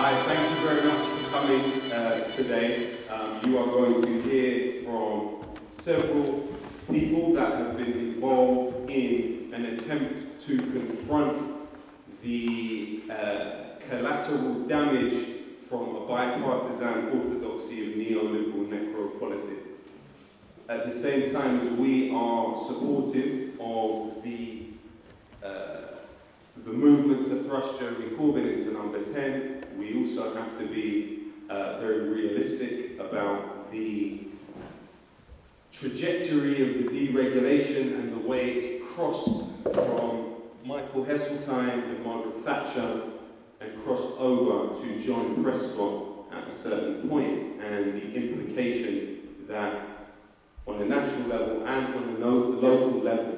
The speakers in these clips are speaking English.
Hi, thank you very much for coming today. You are going to hear from several people that have been involved in an attempt to confront the collateral damage from a bipartisan orthodoxy of neoliberal necropolitics. At the same time as we are supportive of the movement to thrust Jeremy Corbyn into number 10, we also have to be very realistic about the trajectory of the deregulation and the way it crossed from Michael Heseltine and Margaret Thatcher and crossed over to John Prescott at a certain point, and the implication that on a national level and on a local level,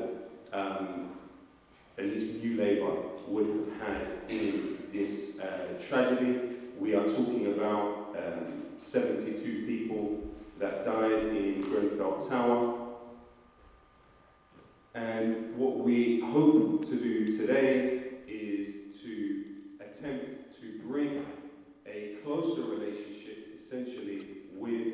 at least New Labour would have had in this tragedy. We are talking about 72 people that died in Grenfell Tower. And what we hope to do today is to attempt to bring a closer relationship, essentially, with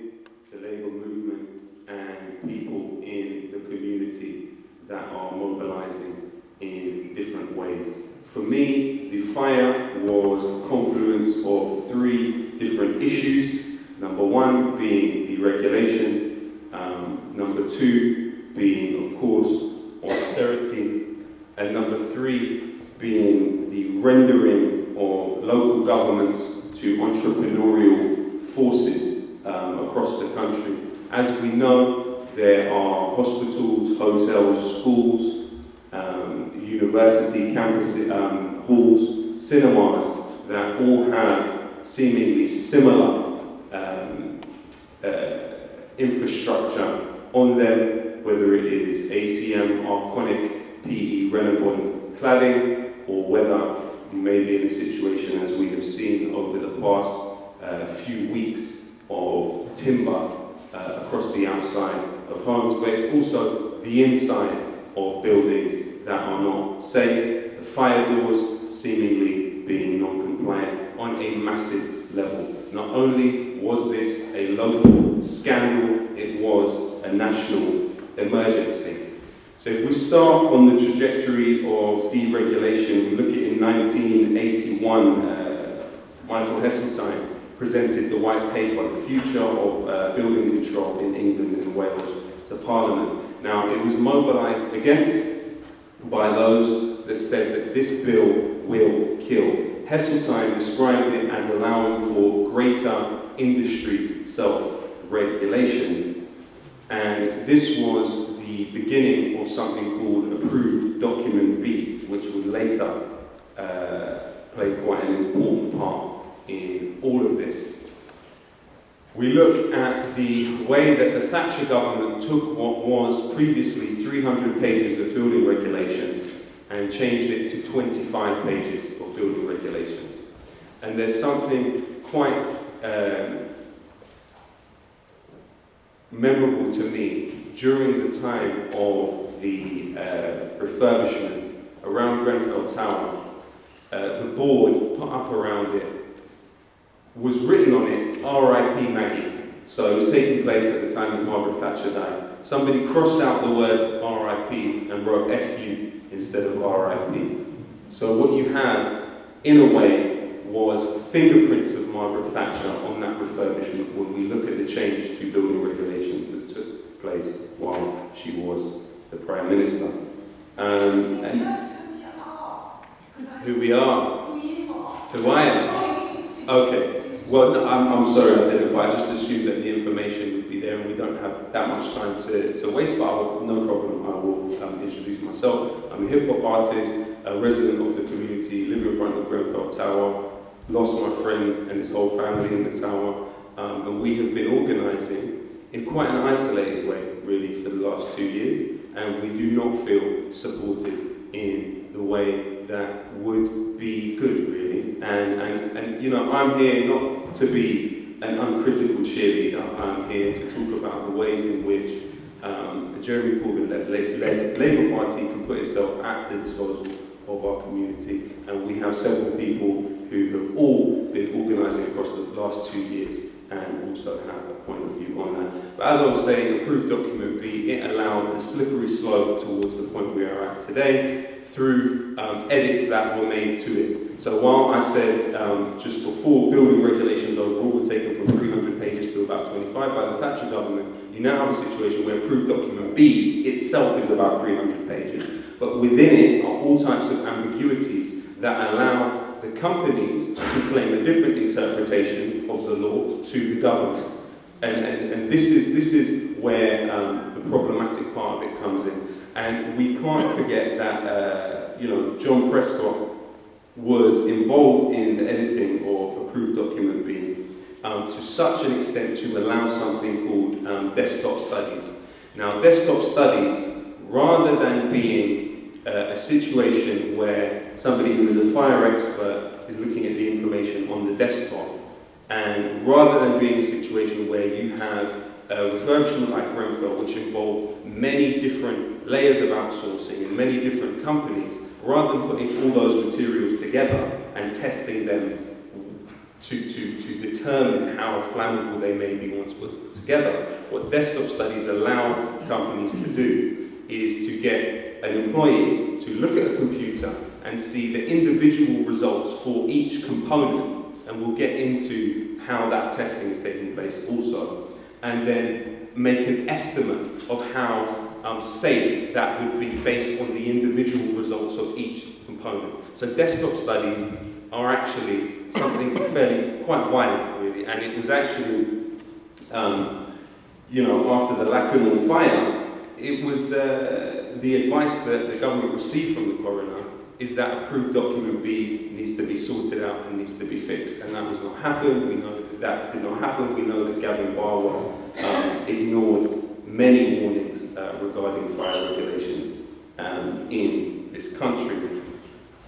the Labour movement and people in the community that are mobilising in different ways. For me, the fire was a confluence of three different issues. Number one being deregulation, number two being, of course, austerity, and number three being the rendering of local governments to entrepreneurial forces across the country. As we know, there are hospitals, hotels, schools, university campuses, halls, cinemas that all have seemingly similar infrastructure on them, whether it is ACM, Arconic, PE, Renabond cladding, or whether you may be in a situation, as we have seen over the past few weeks, of timber across the outside of homes, but it's also the inside of buildings that are not safe, the fire doors seemingly being non-compliant on a massive level. Not only was this a local scandal, it was a national emergency. So if we start on the trajectory of deregulation, we look at in 1981, Michael Heseltine presented the white paper, The Future of Building Control in England and Wales, to Parliament. Now, it was mobilised against by those that said that this bill will kill. Heseltine described it as allowing for greater industry self-regulation, and this was the beginning of something called Approved Document B, which would later play quite an important part in all of this. We look at the way that the Thatcher government took what was previously 300 pages of building regulations and changed it to 25 pages of building regulations. And there's something quite memorable to me during the time of the refurbishment around Grenfell Tower. The board put up around it was written on it, R.I.P. Maggie. So it was taking place at the time that Margaret Thatcher died. Somebody crossed out the word R.I.P. and wrote F.U. instead of R.I.P. So what you have, in a way, was fingerprints of Margaret Thatcher on that refurbishment when we look at the change to building regulations that took place while she was the Prime Minister. And who we are. Who I am. Okay. Well, no, I'm sorry I didn't, but I just assumed that the information would be there and we don't have that much time to waste, but no problem, I will introduce myself. I'm a hip-hop artist, a resident of the community, live in front of Grenfell Tower, lost my friend and his whole family in the tower, and we have been organising in quite an isolated way, really, for the last 2 years, and we do not feel supported in the way that would be good, really. And you know, I'm here not to be an uncritical cheerleader. I'm here to talk about the ways in which the Jeremy Corbyn-led Labour Party can put itself at the disposal of our community. And we have several people who have all been organising across the last 2 years and also have a point of view on that. But as I was saying, approved document B, it allowed a slippery slope towards the point we are at today through edits that were made to it. So while I said just before, building regulations overall were taken from 300 pages to about 25 by the Thatcher government, you now have a situation where approved document B itself is about 300 pages. But within it are all types of ambiguities that allow the companies to claim a different interpretation of the law to the government. And this is where the problematic part of it comes in. And we can't forget that John Prescott was involved in the editing of approved document B to such an extent to allow something called desktop studies. Now, desktop studies, rather than being a situation where somebody who is a fire expert is looking at the information on the desktop, and rather than being a situation where you have a refurbishment like Grenfell, which involved many different layers of outsourcing and many different companies, rather than putting all those materials together and testing them to determine how flammable they may be once put together, what desktop studies allow companies to do is to get an employee to look at a computer and see the individual results for each component, and we'll get into how that testing is taking place also, and then make an estimate of how safe that would be based on the individual results of each component. So desktop studies are actually something quite violent, really, and it was actually, after the Lowkey fire, it was the advice that the government received from the coroner is that approved document B needs to be sorted out and needs to be fixed, and that was not happened. We know that did not happen. We know that Gavin Barwell ignored many warnings regarding fire regulations in this country.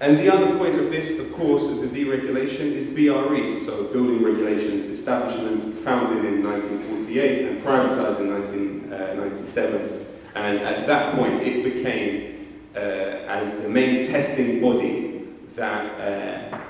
And the other point of this, of course, of the deregulation is BRE, so Building Regulations Establishment, founded in 1948 and privatised in 1997. And at that point, it became, as the main testing body, that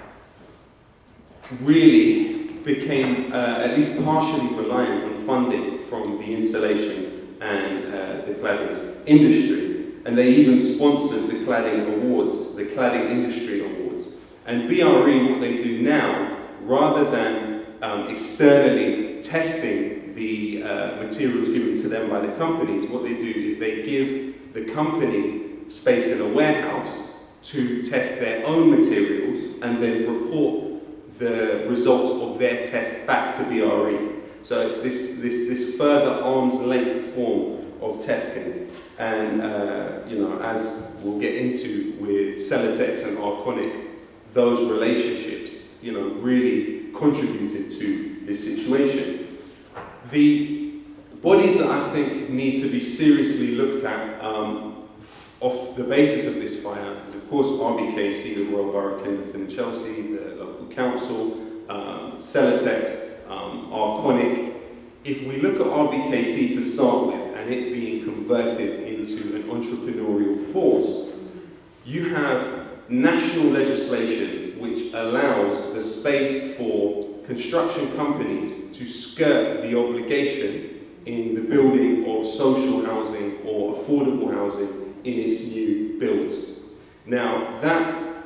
really became at least partially reliant on funding from the insulation and the cladding industry. And they even sponsored the cladding awards, the cladding industry awards. And BRE, what they do now, rather than externally testing the materials given to them by the companies, what they do is they give the company space in a warehouse to test their own materials and then report the results of their test back to BRE. So it's this further arm's length form of testing. And as we'll get into with Celotex and Arconic, those relationships, really contributed to this situation. The bodies that I think need to be seriously looked at off the basis of this fire is, of course, RBKC, the Royal Borough of Kensington and Chelsea, the local council, Celotex, Arconic. If we look at RBKC to start with, and it being converted into an entrepreneurial force, you have national legislation which allows the space for construction companies to skirt the obligation in the building of social housing or affordable housing in its new builds. Now, that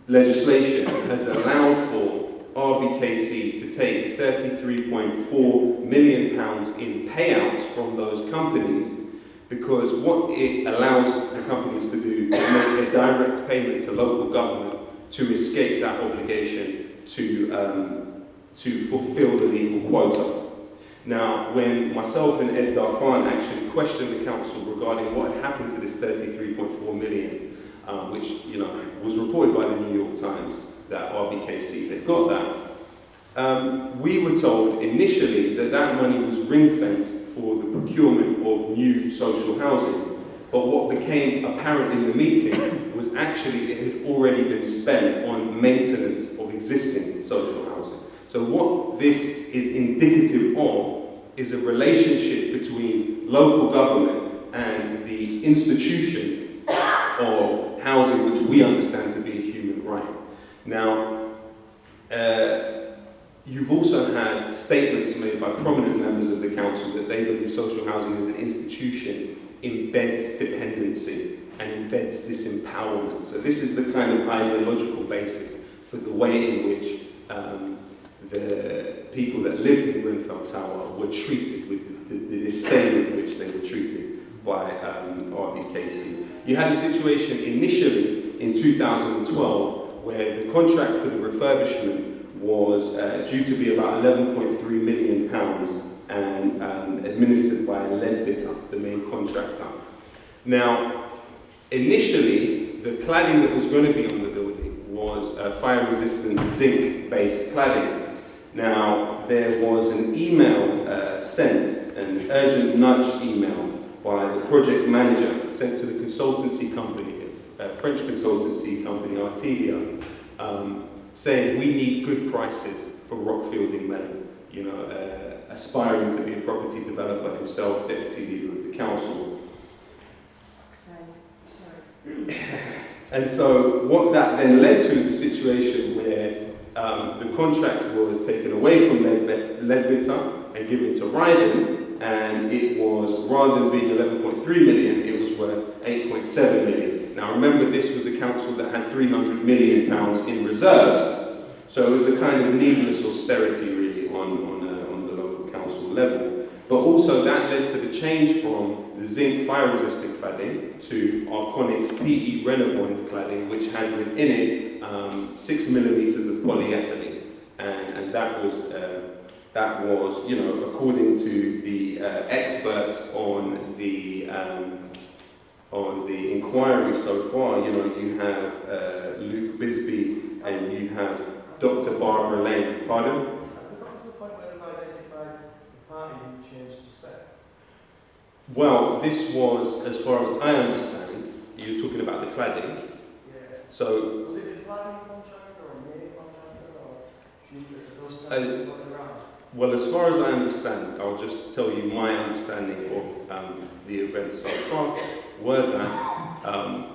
legislation has allowed for RBKC to take £33.4 million in payouts from those companies, because what it allows the companies to do is make a direct payment to local government to escape that obligation to fulfill the legal quota. Now, when myself and Ed Darfan actually questioned the council regarding what had happened to this £33.4 million, which was reported by the New York Times, that RBKC had got that. We were told initially that money was ring-fenced for the procurement of new social housing. But what became apparent in the meeting was actually it had already been spent on maintenance of existing social housing. So what this is indicative of is a relationship between local government and the institution of housing, which we understand to be a human right. Now, you've also had statements made by prominent members of the council that they believe social housing as an institution embeds dependency and embeds disempowerment. So this is the kind of ideological basis for the way in which the people that lived in Grenfell Tower were treated, with the disdain with which they were treated by RBKC. You had a situation initially in 2012 where the contract for the refurbishment was due to be about £11.3 million and administered by Leadbitter, the main contractor. Now, initially, the cladding that was going to be on the building was fire-resistant zinc-based cladding. Now, there was an email sent, an urgent nudge email by the project manager sent to the consultancy company, French consultancy company Artelia, saying we need good prices for Rockfield in Mellon. You know, aspiring to be a property developer himself, deputy leader of the council. And so what that then led to is a situation where the contract was taken away from Leadbitter and given to Ryden, and it was, rather than being 11.3 million, it was worth 8.7 million. Now remember, this was a council that had £300 million in reserves, so it was a kind of needless austerity really on the local council level. But also that led to the change from the zinc fire-resistant cladding to Arconic's PE Renabond cladding, which had within it 6 millimeters of polyethylene, and that was, you know, according to the experts on the inquiry so far. You know, you have Luke Bisbee and you have Dr. Barbara Lane. Pardon? Have we got to the point where they've identified the party who changed the spec? Well, this was, as far as I understand, you're talking about the cladding. Yeah. So, was it a cladding contractor or a main contractor, or those terms floating around? well, as far as I understand, I'll just tell you my understanding of the events so far, were that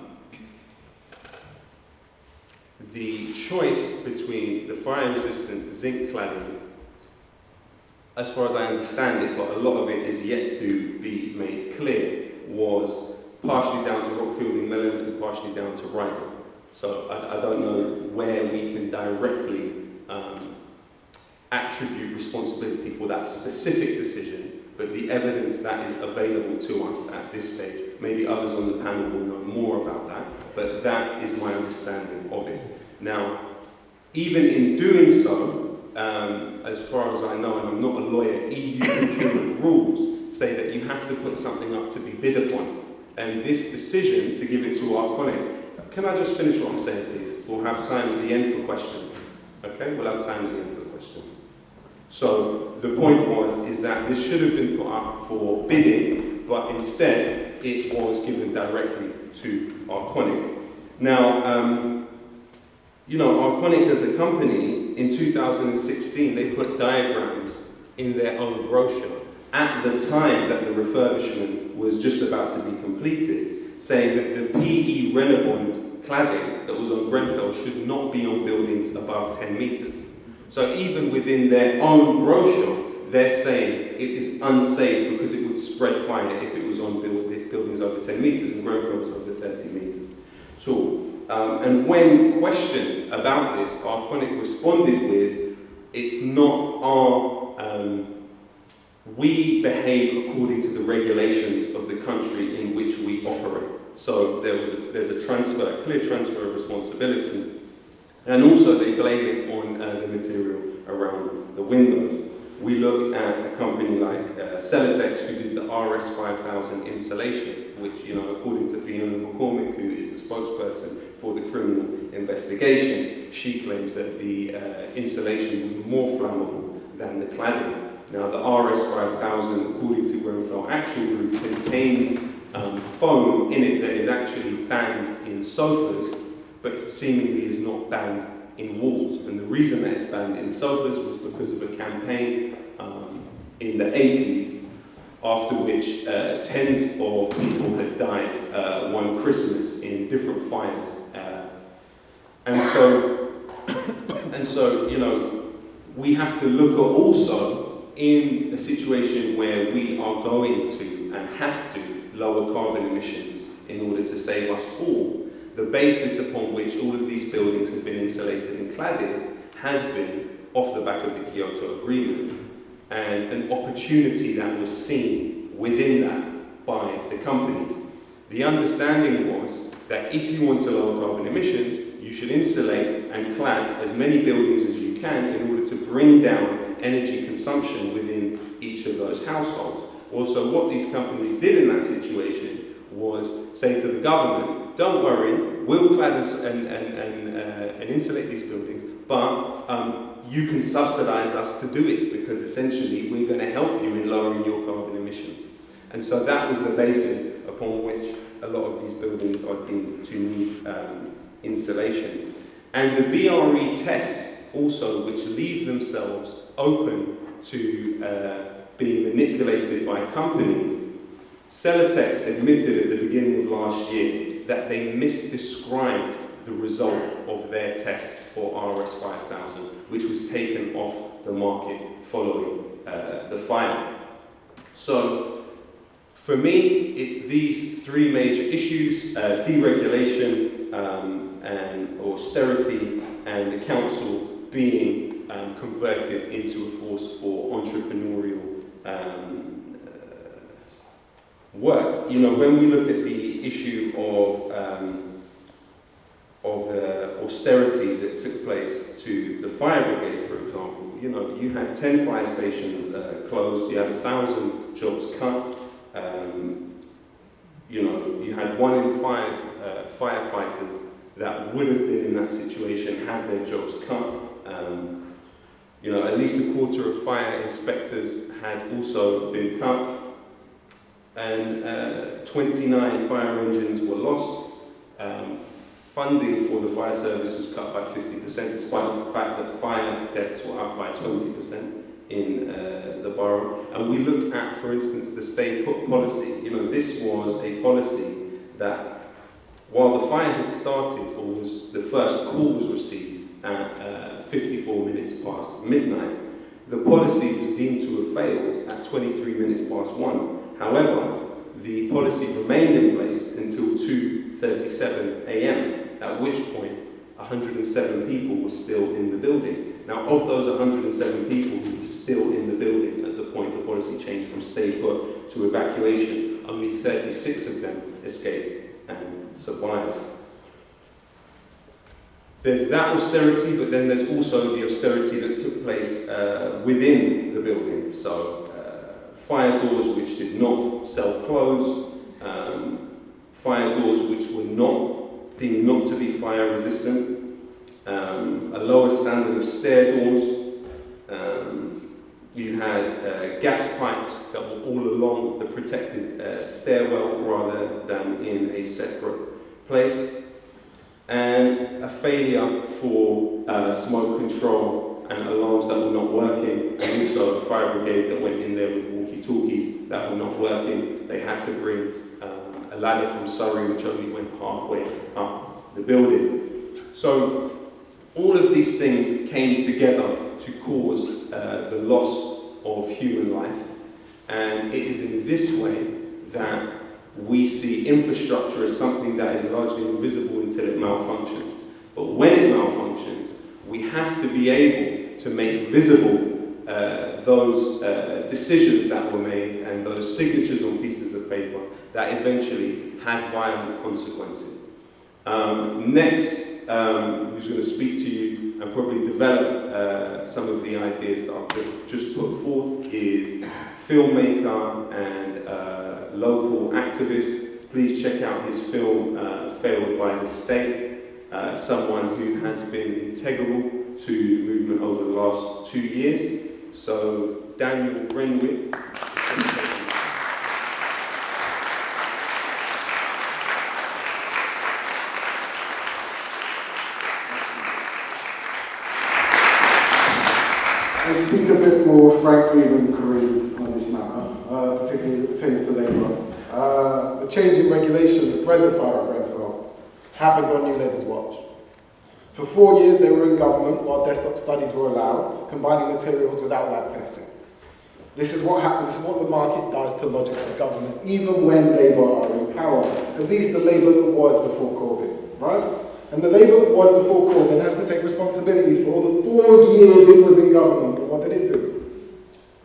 the choice between the fire-resistant zinc cladding, as far as I understand it, but a lot of it is yet to be made clear, was partially down to Rockfield in Mellon and partially down to Ryden. So I don't know where we can directly attribute responsibility for that specific decision, but the evidence that is available to us at this stage, maybe others on the panel will know more about that, but that is my understanding of it. Now, even in doing so, as far as I know, and I'm not a lawyer, EU procurement rules say that you have to put something up to be bid upon. And this decision to give it to Arconic, can I just finish what I'm saying, please? We'll have time at the end for questions. Okay, we'll have time at the end for questions. So the point is that this should have been put up for bidding, but instead it was given directly to Arconic. Now, you know, Arconic as a company, in 2016, they put diagrams in their own brochure at the time that the refurbishment was just about to be completed, saying that the PE Renabond cladding that was on Grenfell should not be on buildings above 10 metres. So even within their own brochure, they're saying it is unsafe because it would spread fire if it was on buildings over 10 metres, and Grenfell was over 30 metres tall. And when questioned about this, Arconic responded with, it's not our, we behave according to the regulations of the country in which we operate. So there's a clear transfer of responsibility. And also they blame it on the material around the windows. We look at a company like Celotex, who did the RS5000 insulation, which, you know, according to Fiona McCormick, who is the spokesperson for the criminal investigation, she claims that the insulation was more flammable than the cladding. Now, the RS5000, according to Grenfell Action Group, contains foam in it that is actually banned in sofas, but seemingly is not banned in walls. And the reason that it's banned in sofas was because of a campaign in the 80s, after which tens of people had died one Christmas in different fires. And so, you know, we have to look at also in a situation where we are going to and have to lower carbon emissions in order to save us all. The basis upon which all of these buildings have been insulated and cladded has been off the back of the Kyoto Agreement, and an opportunity that was seen within that by the companies. The understanding was that if you want to lower carbon emissions, you should insulate and clad as many buildings as you can in order to bring down energy consumption within each of those households. Also, what these companies did in that situation was say to the government, don't worry, we'll clad and insulate these buildings, but you can subsidize us to do it, because essentially we're going to help you in lowering your carbon emissions. And so that was the basis upon which a lot of these buildings are deemed to need insulation. And the BRE tests also, which leave themselves open to being manipulated by companies. Celotex admitted at the beginning of last year that they misdescribed the result of their test for RS5000, which was taken off the market following the fire. So, for me, it's these three major issues: deregulation and austerity, and the council being converted into a force for entrepreneurial work. You know, when we look at the issue of austerity that took place to the fire brigade, for example, you know, you had 10 fire stations closed, you had 1,000 jobs cut, you know, you had 1 in 5 firefighters that would have been in that situation have their jobs cut. You know, at least a quarter of fire inspectors had also been cut, and 29 fire engines were lost. Funding for the fire service was cut by 50%, despite the fact that fire deaths were up by 20% in the borough. And we look at, for instance, the stay put policy. You know, this was a policy that, while the fire had started, or was the first call was received at 54 minutes past midnight, the policy was deemed to have failed at 23 minutes past 1. However, the policy remained in place until 2:37 a.m., at which point 107 people were still in the building. Now, of those 107 people who were still in the building at the point the policy changed from stay put to evacuation, only 36 of them escaped and survived. There's that austerity, but then there's also the austerity that took place within the building. So, fire doors which did not self-close, fire doors which were deemed not to be fire resistant, a lower standard of stair doors. You had gas pipes that were all along the protected stairwell rather than in a separate place, and a failure for smoke control and alarms that were not working, and also a fire brigade that went in there with walkie-talkies that were not working. They had to bring a ladder from Surrey which only went halfway up the building. So all of these things came together to cause the loss of human life, and it is in this way that we see infrastructure as something that is largely invisible until it malfunctions. But when it malfunctions, we have to be able to make visible those decisions that were made and those signatures on pieces of paper that eventually had violent consequences. Next, who's going to speak to you and probably develop some of the ideas that I've just put forth is filmmaker and local activist. Please check out his film, Failed by the State, someone who has been integral to the movement over the last 2 years. So, Daniel Renwick. I speak a bit more frankly than Karim on this matter, particularly as it pertains to labour. The change in regulation, the Grenfell Tower at Grenfell, happened on New Labour's watch. For 4 years they were in government while desktop studies were allowed, combining materials without lab testing. This is what happens, this is what the market does to logics of government, even when Labour are in power. At least the Labour that was before Corbyn, right? And the Labour that was before Corbyn has to take responsibility for all the 4 years it was in government. But what did it do?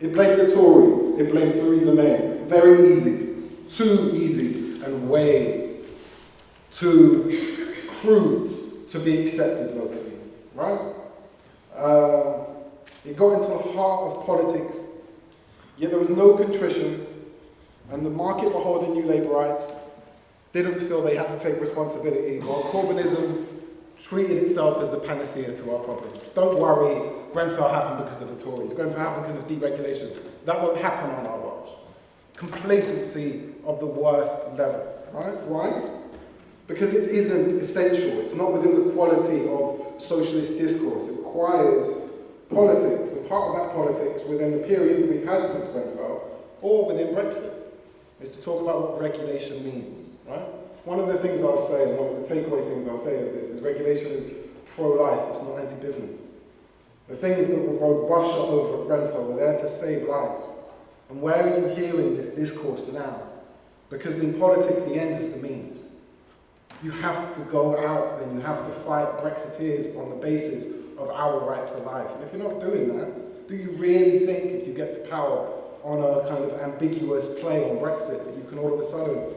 It blamed the Tories, it blamed Theresa May. Very easy, too easy, and way too crude to be accepted locally, right? It got into the heart of politics, yet there was no contrition, and the market beholden New Labourites didn't feel they had to take responsibility, while Corbynism treated itself as the panacea to our problems. Don't worry, Grenfell happened because of the Tories. Grenfell happened because of deregulation. That won't happen on our watch. Complacency of the worst level, right? Why? Because it isn't essential. It's not within the quality of socialist discourse. It requires politics, and part of that politics within the period that we've had since Grenfell, or within Brexit, is to talk about what regulation means, right? One of the things I'll say, and one of the takeaway things I'll say of this, is regulation is pro-life, it's not anti-business. The things that were roughshod over at Grenfell were there to save life. And where are you hearing this discourse now? Because in politics, the ends is the means. You have to go out and you have to fight Brexiteers on the basis of our right to life. And if you're not doing that, do you really think if you get to power on a kind of ambiguous play on Brexit that you can all of a sudden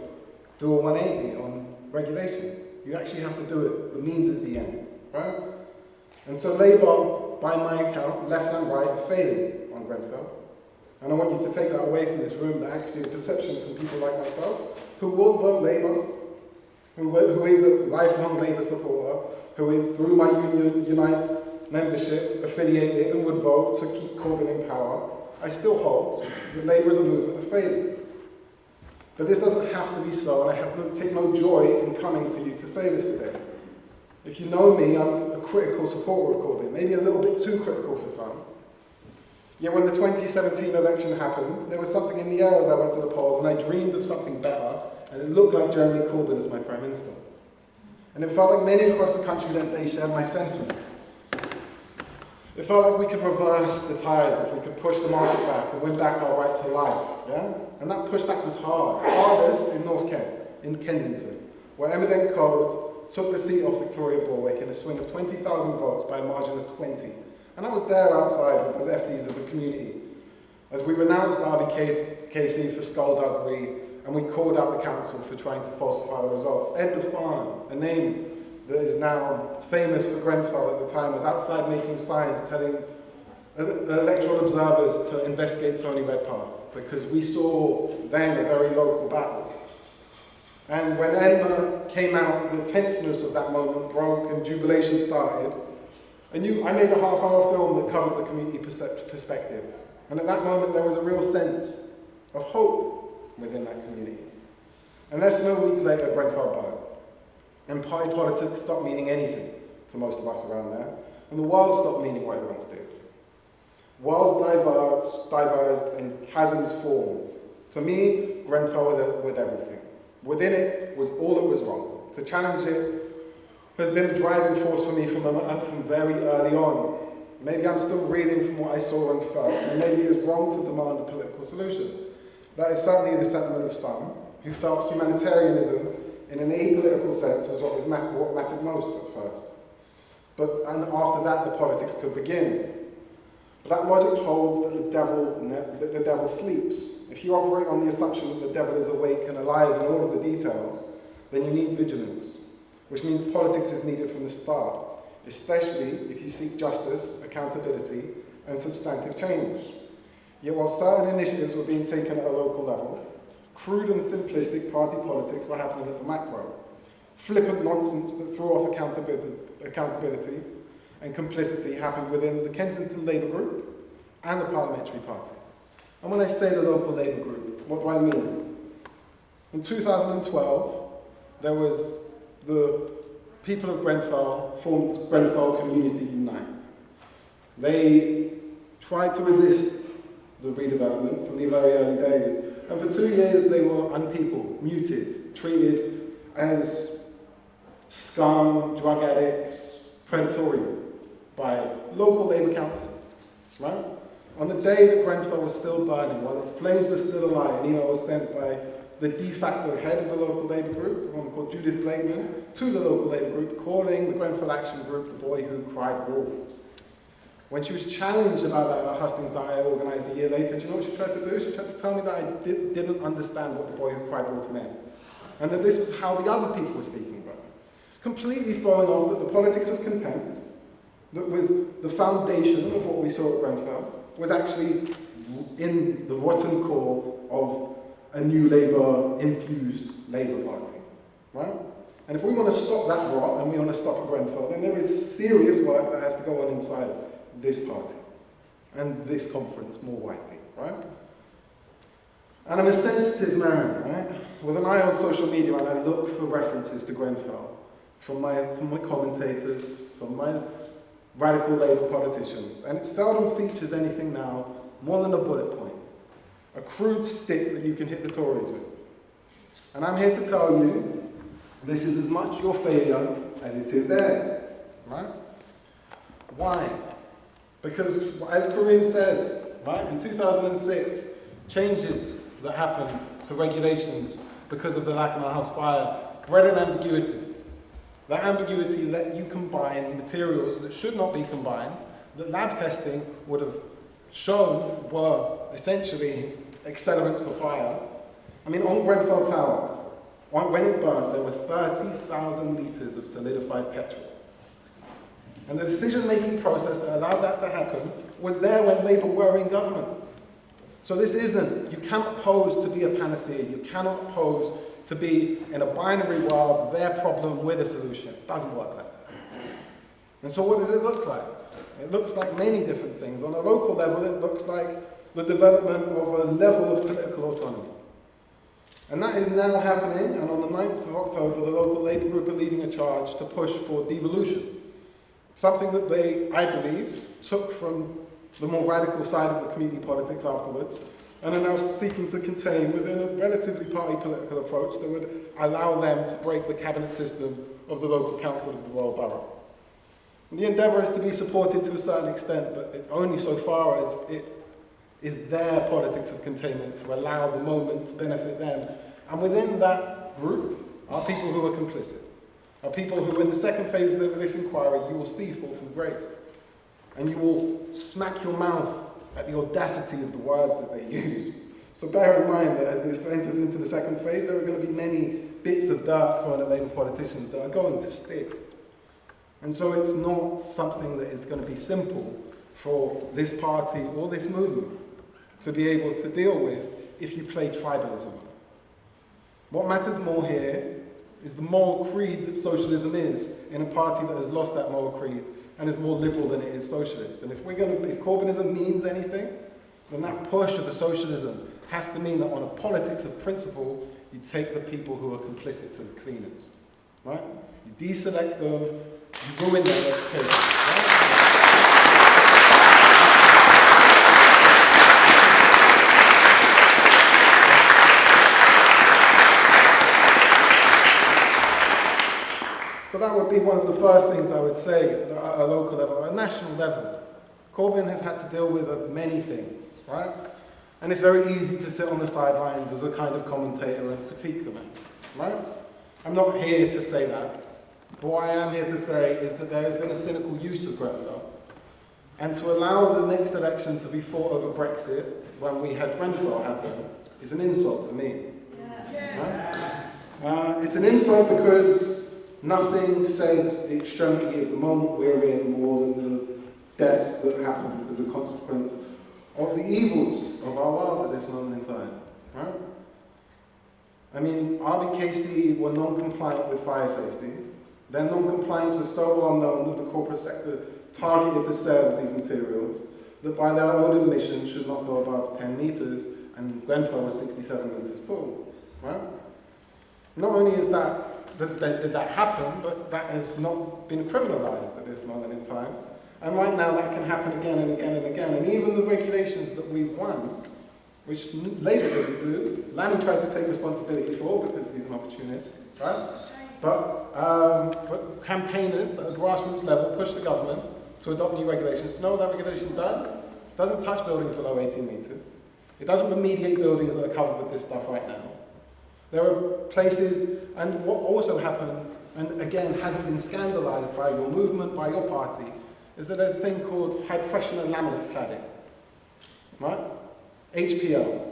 do a 180 on regulation? You actually have to do it. The means is the end, right? And so Labour, by my account, left and right, are failing on Grenfell. And I want you to take that away from this room, that actually the perception from people like myself, who will vote Labour, who is a lifelong Labour supporter, who is, through my Union Unite membership, affiliated and would vote to keep Corbyn in power, I still hold that Labour as a movement are failing. But this doesn't have to be so, and I take no joy in coming to you to say this today. If you know me, I'm a critical supporter of Corbyn, maybe a little bit too critical for some. Yet when the 2017 election happened, there was something in the air as I went to the polls, and I dreamed of something better, and it looked like Jeremy Corbyn as my Prime Minister. And it felt like many across the country that day shared my sentiment. It felt like we could reverse the tide, if we could push the market back and win back our right to life, yeah? And that pushback was hard, hardest in North Kent, in Kensington, where Emmerdale Code took the seat off Victoria Borwick in a swing of 20,000 votes by a margin of 20. And I was there outside with the lefties of the community as we renounced RBKC for skullduggery, and we called out the council for trying to falsify the results. Ed DeFarn, a name that is now famous for Grenfell at the time, was outside making signs telling electoral observers to investigate Tony Redpath, because we saw then a very local battle. And when Edna came out, the tenseness of that moment broke and jubilation started. I made a half-hour film that covers the community perspective. And at that moment, there was a real sense of hope within that community. And less than a week later, Grenfell burned. And party politics stopped meaning anything to most of us around there. And the world stopped meaning what it once did. Worlds diverged and chasms formed. To me, Grenfell with everything. Within it was all that was wrong. To challenge it has been a driving force for me from very early on. Maybe I'm still reading from what I saw and felt, and maybe it is wrong to demand a political solution. That is certainly the sentiment of some, who felt humanitarianism in an apolitical sense was what mattered most at first. And after that, the politics could begin. But that logic holds that the devil sleeps. If you operate on the assumption that the devil is awake and alive in all of the details, then you need vigilance, which means politics is needed from the start, especially if you seek justice, accountability, and substantive change. Yet while certain initiatives were being taken at a local level, crude and simplistic party politics were happening at the macro. Flippant nonsense that threw off accountability and complicity happened within the Kensington Labour Group and the Parliamentary Party. And when I say the local Labour Group, what do I mean? In 2012, there was the people of Grenfell formed Grenfell Community Unite. They tried to resist the redevelopment from the very early days. And for 2 years, they were unpeopled, muted, treated as scum, drug addicts, predatory by local labour councils, right? On the day that Grenfell was still burning, while its flames were still alight, an email was sent by the de facto head of the local labour group, a woman called Judith Blakeman, to the local labour group, calling the Grenfell Action Group the boy who cried wolf. When she was challenged about that hustings that I organised a year later, do you know what she tried to do? She tried to tell me that I didn't understand what the boy who cried wolf meant, and that this was how the other people were speaking about it. Completely throwing off that the politics of contempt, that was the foundation of what we saw at Grenfell, was actually in the rotten core of a new Labour-infused Labour Party, right? And if we want to stop that rot and we want to stop at Grenfell, then there is serious work that has to go on inside this party and this conference more widely, right? And I'm a sensitive man, right? With an eye on social media, and I look for references to Grenfell from my commentators, from my radical Labour politicians, and it seldom features anything now more than a bullet point, a crude stick that you can hit the Tories with. And I'm here to tell you, this is as much your failure as it is theirs, right? Why? Because, as Karim said, right, in 2006, changes that happened to regulations because of the Lakenham House fire bred an ambiguity. That ambiguity let you combine materials that should not be combined, that lab testing would have shown were essentially accelerants for fire. I mean, on Grenfell Tower, when it burned, there were 30,000 litres of solidified petrol. And the decision-making process that allowed that to happen was there when Labour were in government. So this isn't, you cannot pose to be a panacea, you cannot pose to be in a binary world, their problem, we're the solution. It doesn't work like that. And so what does it look like? It looks like many different things. On a local level, it looks like the development of a level of political autonomy. And that is now happening, and on the 9th of October, the local Labour group are leading a charge to push for devolution. Something that they, I believe, took from the more radical side of the community politics afterwards, and are now seeking to contain within a relatively party political approach that would allow them to break the cabinet system of the local council of the Royal Borough. And the endeavour is to be supported to a certain extent, but only so far as it is their politics of containment to allow the moment to benefit them. And within that group are people who are complicit, are people who in the second phase of this inquiry you will see fall from grace. And you will smack your mouth at the audacity of the words that they use. So bear in mind that as this enters into the second phase, there are going to be many bits of dirt thrown at Labour politicians that are going to stick. And so it's not something that is going to be simple for this party or this movement to be able to deal with if you play tribalism. What matters more here is the moral creed that socialism is in a party that has lost that moral creed and is more liberal than it is socialist. And if Corbynism means anything, then that push of a socialism has to mean that on a politics of principle, you take the people who are complicit to the cleaners, right? You deselect them, you ruin their reputation, right? So that would be one of the first things I would say at a local level, at a national level. Corbyn has had to deal with many things, right? And it's very easy to sit on the sidelines as a kind of commentator and critique the man, right? I'm not here to say that, but what I am here to say is that there has been a cynical use of Grenfell, and to allow the next election to be fought over Brexit when we had Grenfell happen is an insult to me. Yeah. Right? It's an insult because nothing says the extremity of the moment we're in more than the deaths that happened as a consequence of the evils of our world at this moment in time, right? I mean, RBKC were non-compliant with fire safety. Their non-compliance was so well known that the corporate sector targeted the sale of these materials that by their own admission should not go above 10 metres, and Grenfell was 67 metres tall, right? Not only is did that happen, but that has not been criminalised at this moment in time. And right now that can happen again and again and again. And even the regulations that we've won, which Labour didn't do, Lammy tried to take responsibility for because he's an opportunist, right? But campaigners at a grassroots level push the government to adopt new regulations. You know what that regulation does? It doesn't touch buildings below 18 metres. It doesn't remediate buildings that are covered with this stuff right now. There are places, and what also happens, and again hasn't been scandalised by your movement, by your party, is that there's a thing called high pressure laminate cladding, right? HPL.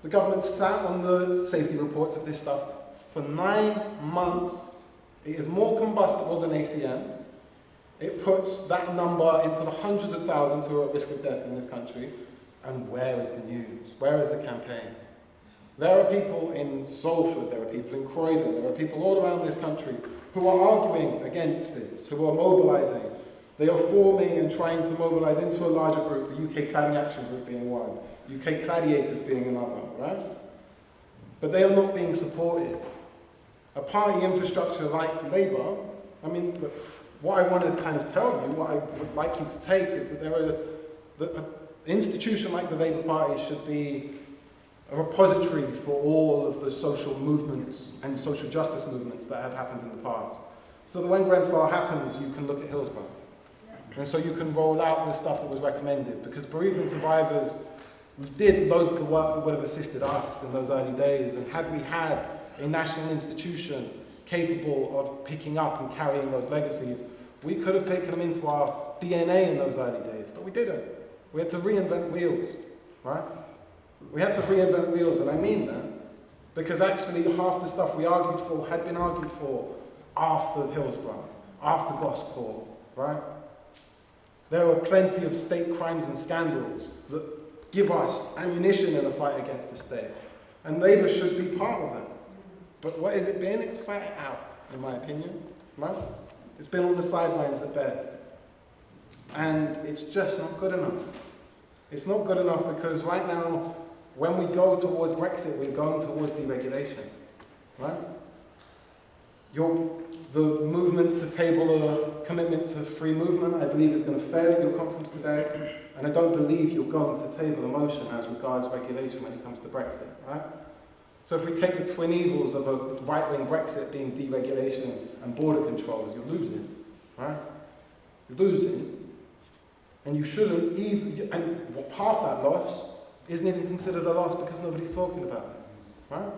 The government sat on the safety reports of this stuff for 9 months. It is more combustible than ACM. It puts that number into the hundreds of thousands who are at risk of death in this country. And where is the news? Where is the campaign? There are people in Salford, there are people in Croydon, there are people all around this country who are arguing against this, who are mobilising. They are forming and trying to mobilise into a larger group, the UK Cladding Action Group being one, UK Gladiators being another, right? But they are not being supported. A party infrastructure like Labour, I mean, what I want to kind of tell you, what I would like you to take is that an institution like the Labour Party should be a repository for all of the social movements and social justice movements that have happened in the past. So that when Grenfell happens, you can look at Hillsborough. And so you can roll out the stuff that was recommended, because bereavement survivors did loads of the work that would have assisted us in those early days, and had we had a national institution capable of picking up and carrying those legacies, we could have taken them into our DNA in those early days, but we didn't. We had to reinvent wheels, right? We had to reinvent wheels, and I mean that, because actually half the stuff we argued for had been argued for after Hillsborough, after Gosport, right? There are plenty of state crimes and scandals that give us ammunition in a fight against the state, and Labour should be part of them. But what has it been? It's sat out, in my opinion, right? It's been on the sidelines at best. And it's just not good enough. It's not good enough because right now, when we go towards Brexit, we're going towards deregulation, right? The movement to table a commitment to free movement, I believe, is going to fail at your conference today, and I don't believe you're going to table a motion as regards regulation when it comes to Brexit, right? So if we take the twin evils of a right-wing Brexit being deregulation and border controls, you're losing, right? You're losing, and you shouldn't even, and half that loss isn't even considered a loss because nobody's talking about it, right?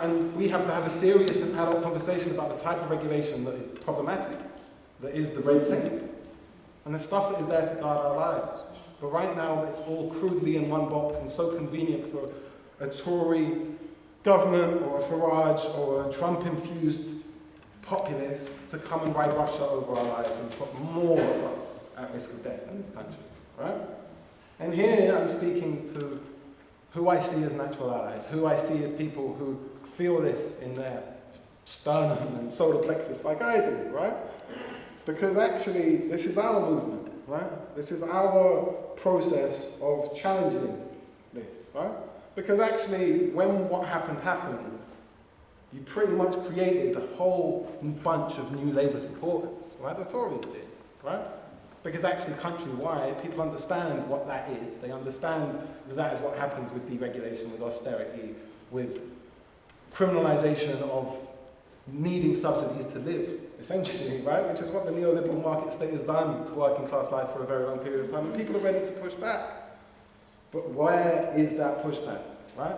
And we have to have a serious and adult conversation about the type of regulation that is problematic, that is the red tape, and the stuff that is there to guard our lives. But right now, it's all crudely in one box and so convenient for a Tory government or a Farage or a Trump-infused populist to come and ride roughshod over our lives and put more of us at risk of death in this country, right? And here I'm speaking to who I see as natural allies, who I see as people who feel this in their sternum and solar plexus like I do, right? Because actually, this is our movement, right? This is our process of challenging this, right? Because actually, when what happened, you pretty much created a whole bunch of new Labour supporters, right? The Tories did, right? Because actually, countrywide, people understand what that is. They understand that that is what happens with deregulation, with austerity, with criminalisation of needing subsidies to live, essentially, right? Which is what the neoliberal market state has done to working class life for a very long period of time, and people are ready to push back. But where is that pushback, right?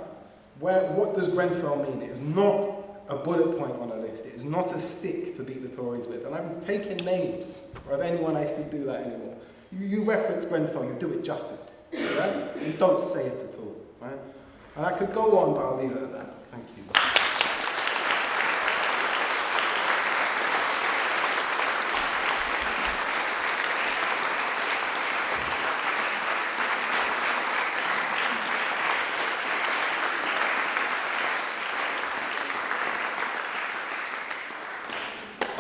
What does Grenfell mean? It is not a bullet point on a list. It is not a stick to beat the Tories with. And I'm taking names of anyone I see do that anymore. You reference Grenfell, you do it justice, right? You don't say it at all, right? And I could go on, but I'll leave it at that. Thank you.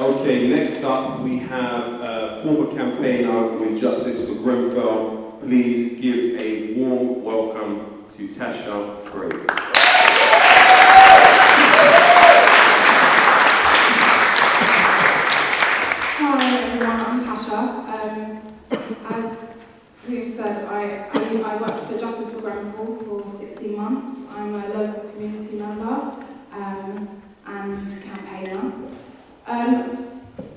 Okay, next up we have a former campaigner with Justice for Grenfell. Please give a warm welcome to Tasha Karim. Hi everyone, I'm Tasha. As Karim said, I worked for Justice for Grenfell for 16 months. I'm a local community member. and campaigner.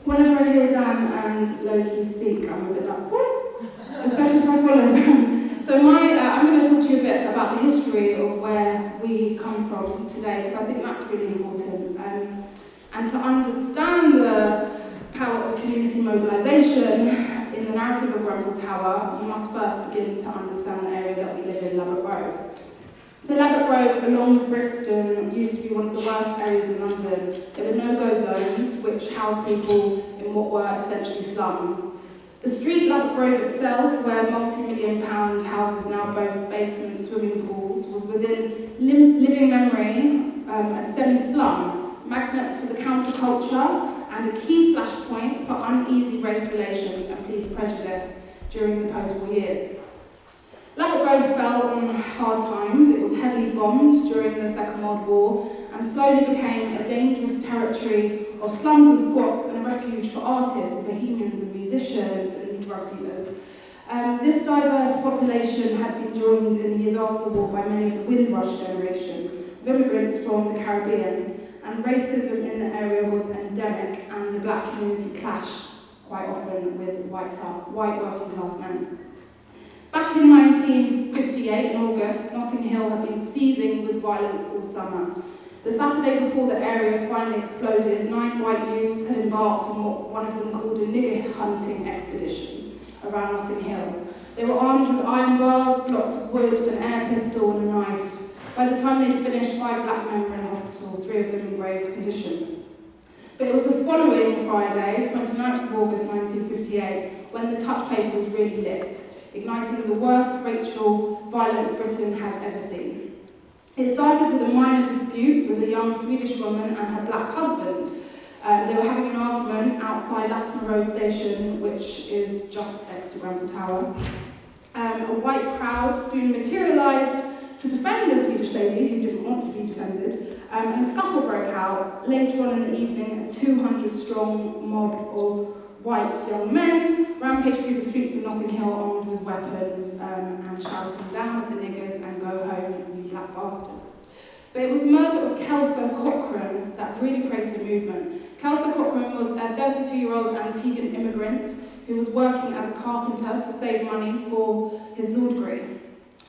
Whenever I hear Dan and Lowkey speak, I'm a bit like, what? Especially if I follow them. So I'm going to talk to you a bit about the history of where we come from today, because I think that's really important. And to understand the power of community mobilisation in the narrative of Grenfell Tower, you must first begin to understand the area that we live in, Ladbroke Grove. So Ladbroke Grove, along with Brixton, used to be one of the worst areas in London. There were no-go zones, which housed people in what were essentially slums. The street Ladbroke Grove itself, where multi-million-pound houses now boast basements, swimming pools, was within living memory a semi-slum, magnet for the counterculture, and a key flashpoint for uneasy race relations and police prejudice during the post-war years. Ladbroke Grove fell on hard times. It was heavily bombed during the Second World War and slowly became a dangerous territory of slums and squats and a refuge for artists, bohemians and musicians and drug dealers. This diverse population had been joined in the years after the war by many of the Windrush generation, of immigrants from the Caribbean, and racism in the area was endemic, and the black community clashed quite often with white working class men. Back in 1958, in August, Notting Hill had been seething with violence all summer. The Saturday before the area finally exploded, 9 white youths had embarked on what one of them called a nigger hunting expedition around Notting Hill. They were armed with iron bars, blocks of wood, an air pistol and a knife. By the time they finished, 5 black men were in hospital, 3 of them in grave condition. But it was the following Friday, 29th of August 1958, when the touch paper was really lit, igniting the worst racial violence Britain has ever seen. It started with a minor dispute with a young Swedish woman and her black husband. They were having an argument outside Latimer Road Station, which is just next to Grenfell Tower. A white crowd soon materialised to defend the Swedish lady, who didn't want to be defended, and a scuffle broke out. Later on in the evening, a 200-strong mob of white young men rampaged through the streets of Notting Hill armed with weapons and shouting, "Down with the niggers and go home, you black bastards." But it was the murder of Kelso Cochrane that really created a movement. Kelso Cochrane was a 32-year-old Antiguan immigrant who was working as a carpenter to save money for his law degree.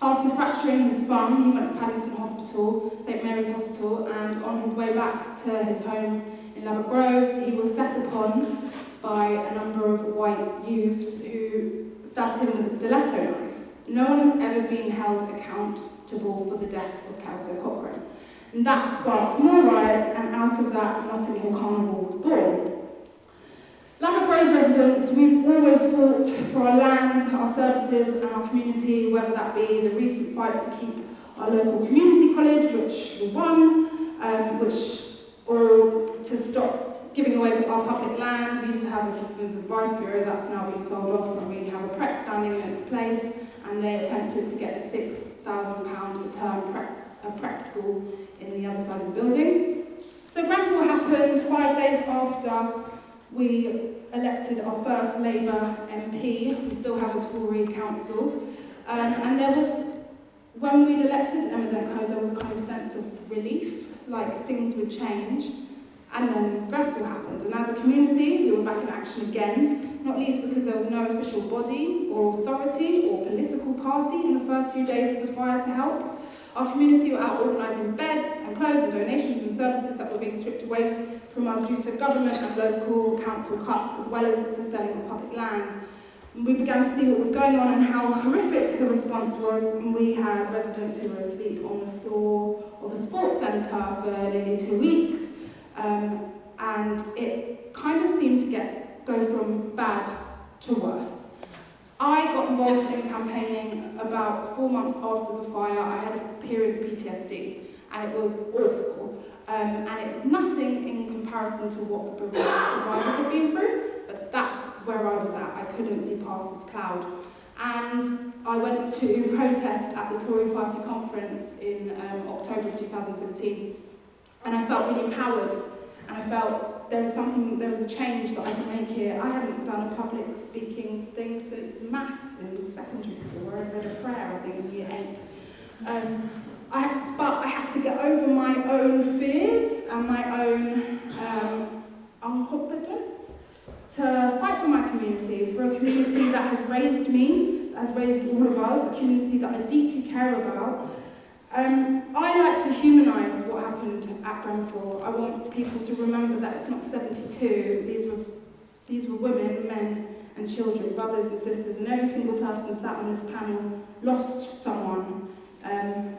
After fracturing his thumb, he went to Paddington Hospital, St Mary's Hospital, and on his way back to his home in Ladbroke Grove, he was set upon by a number of white youths who stabbed him with a stiletto knife. No one has ever been held accountable for the death of Kelso Cochrane. And that sparked more riots, and out of that, Notting Hill Carnival was born. Ladbroke Grove residents, we've always fought for our land, our services and our community, whether that be the recent fight to keep our local community college, which we won, or to stop giving away our public land. We used to have a Citizens Advice Bureau that's now been sold off, and we have a prep standing in its place, and they attempted to get a £6,000 a term prep school in the other side of the building. So Grenfell happened 5 days after we elected our first Labour MP. We still have a Tory council. And there was, when we'd elected Emma Denko, there was a kind of sense of relief, like things would change. And then Grenfell happened, and as a community, we were back in action again, not least because there was no official body or authority or political party in the first few days of the fire to help. Our community were out organising beds and clothes and donations and services that were being stripped away from us due to government and local council cuts, as well as the selling of public land. And we began to see what was going on and how horrific the response was, and we had residents who were asleep on the floor of a sports centre for nearly 2 weeks. And it kind of seemed to go from bad to worse. I got involved in campaigning about 4 months after the fire. I had a period of PTSD, and it was awful. And it was nothing in comparison to what the bereaved survivors had been through, but that's where I was at. I couldn't see past this cloud. And I went to protest at the Tory Party conference in October of 2017. And I felt really empowered, and I felt there was a change that I could make here. I hadn't done a public speaking thing since maths in secondary school, where I read a prayer, I think, in year 8. But I had to get over my own fears and my own incompetence to fight for my community, for a community that has raised me, that has raised all of us, a community that I deeply care about. I like to humanise what happened at Grenfell. I want people to remember that it's not 72. These were women, men and children, brothers and sisters, and every single person sat on this panel lost someone. And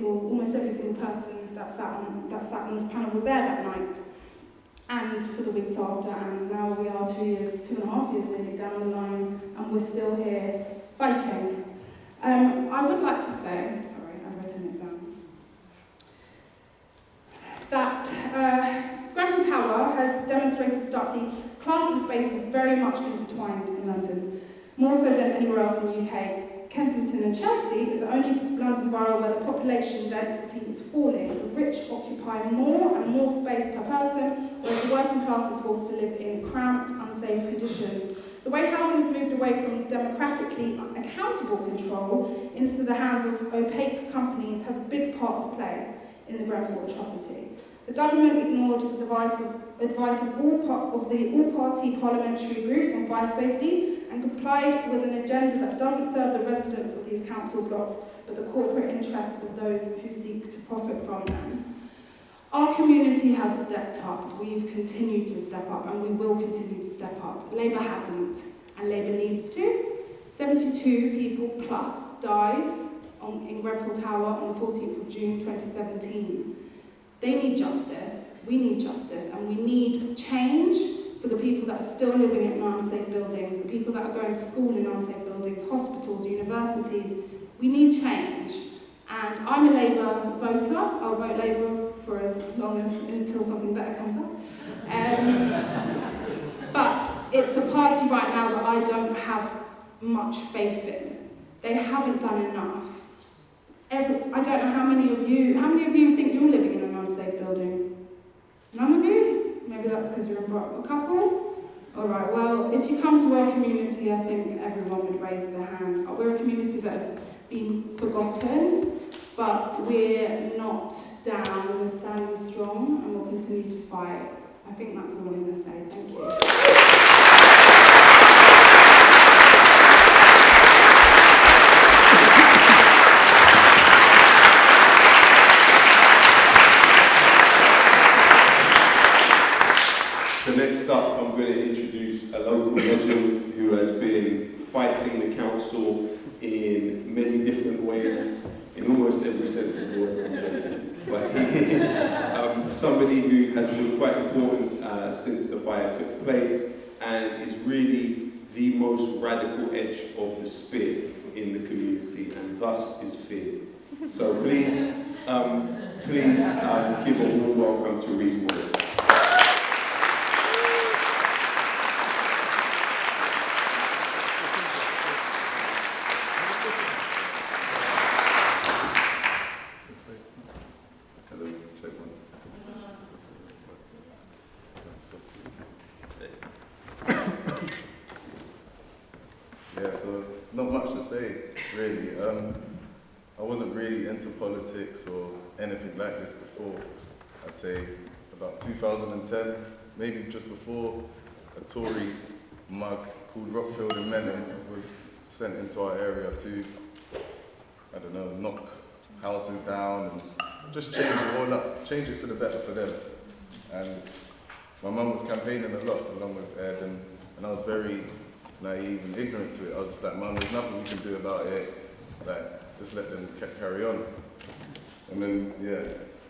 almost every single person that sat on this panel was there that night, and for the weeks after, and now we are 2.5 years nearly down the line, and we're still here fighting. I would like to say, sorry, I've written it down, that Grenfell Tower has demonstrated starkly class and space are very much intertwined in London, more so than anywhere else in the UK. Kensington and Chelsea is the only London borough where the population density is falling. The rich occupy more and more space per person, whereas the working class is forced to live in cramped, unsafe conditions. The way housing has moved away from democratically accountable control into the hands of opaque companies has a big part to play in the Grenfell atrocity. The government ignored the advice of the all-party parliamentary group on fire safety and complied with an agenda that doesn't serve the residents of these council blocks, but the corporate interests of those who seek to profit from them. Our community has stepped up. We've continued to step up, and we will continue to step up. Labour hasn't, and Labour needs to. 72 people plus died in Grenfell Tower on the 14th of June 2017. They need justice, we need justice, and we need change for the people that are still living in unsafe buildings, the people that are going to school in unsafe buildings, hospitals, universities. We need change. And I'm a Labour voter. I'll vote Labour for as long as, until something better comes up. But it's a party right now that I don't have much faith in. They haven't done enough. I don't know how many of you think you're living in an unsafe building? None of you? Maybe that's because you're a couple? Alright, well, if you come to our community, I think everyone would raise their hands. We're a community that has been forgotten, but we're not down, we're standing strong, and we'll continue to fight. I think that's all I'm going to say. Thank you. So next up, I'm going to introduce a local legend who has been fighting the council in many different ways, in almost every sense of the word, I'm joking. But somebody who has been quite important since the fire took place and is really the most radical edge of the spear in the community and thus is feared. So please give a warm welcome to Reese Moore. Yeah, so not much to say, really. I wasn't really into politics or anything like this before. I'd say about 2010, maybe just before, a Tory mug called Rockfield and Menon was sent into our area to, I don't know, knock houses down and just change it all up, change it for the better for them. And my mum was campaigning a lot along with Ed, and I was very naive and ignorant to it. I was just like, Mum, there's nothing we can do about it. Like, just let them carry on. And then, yeah,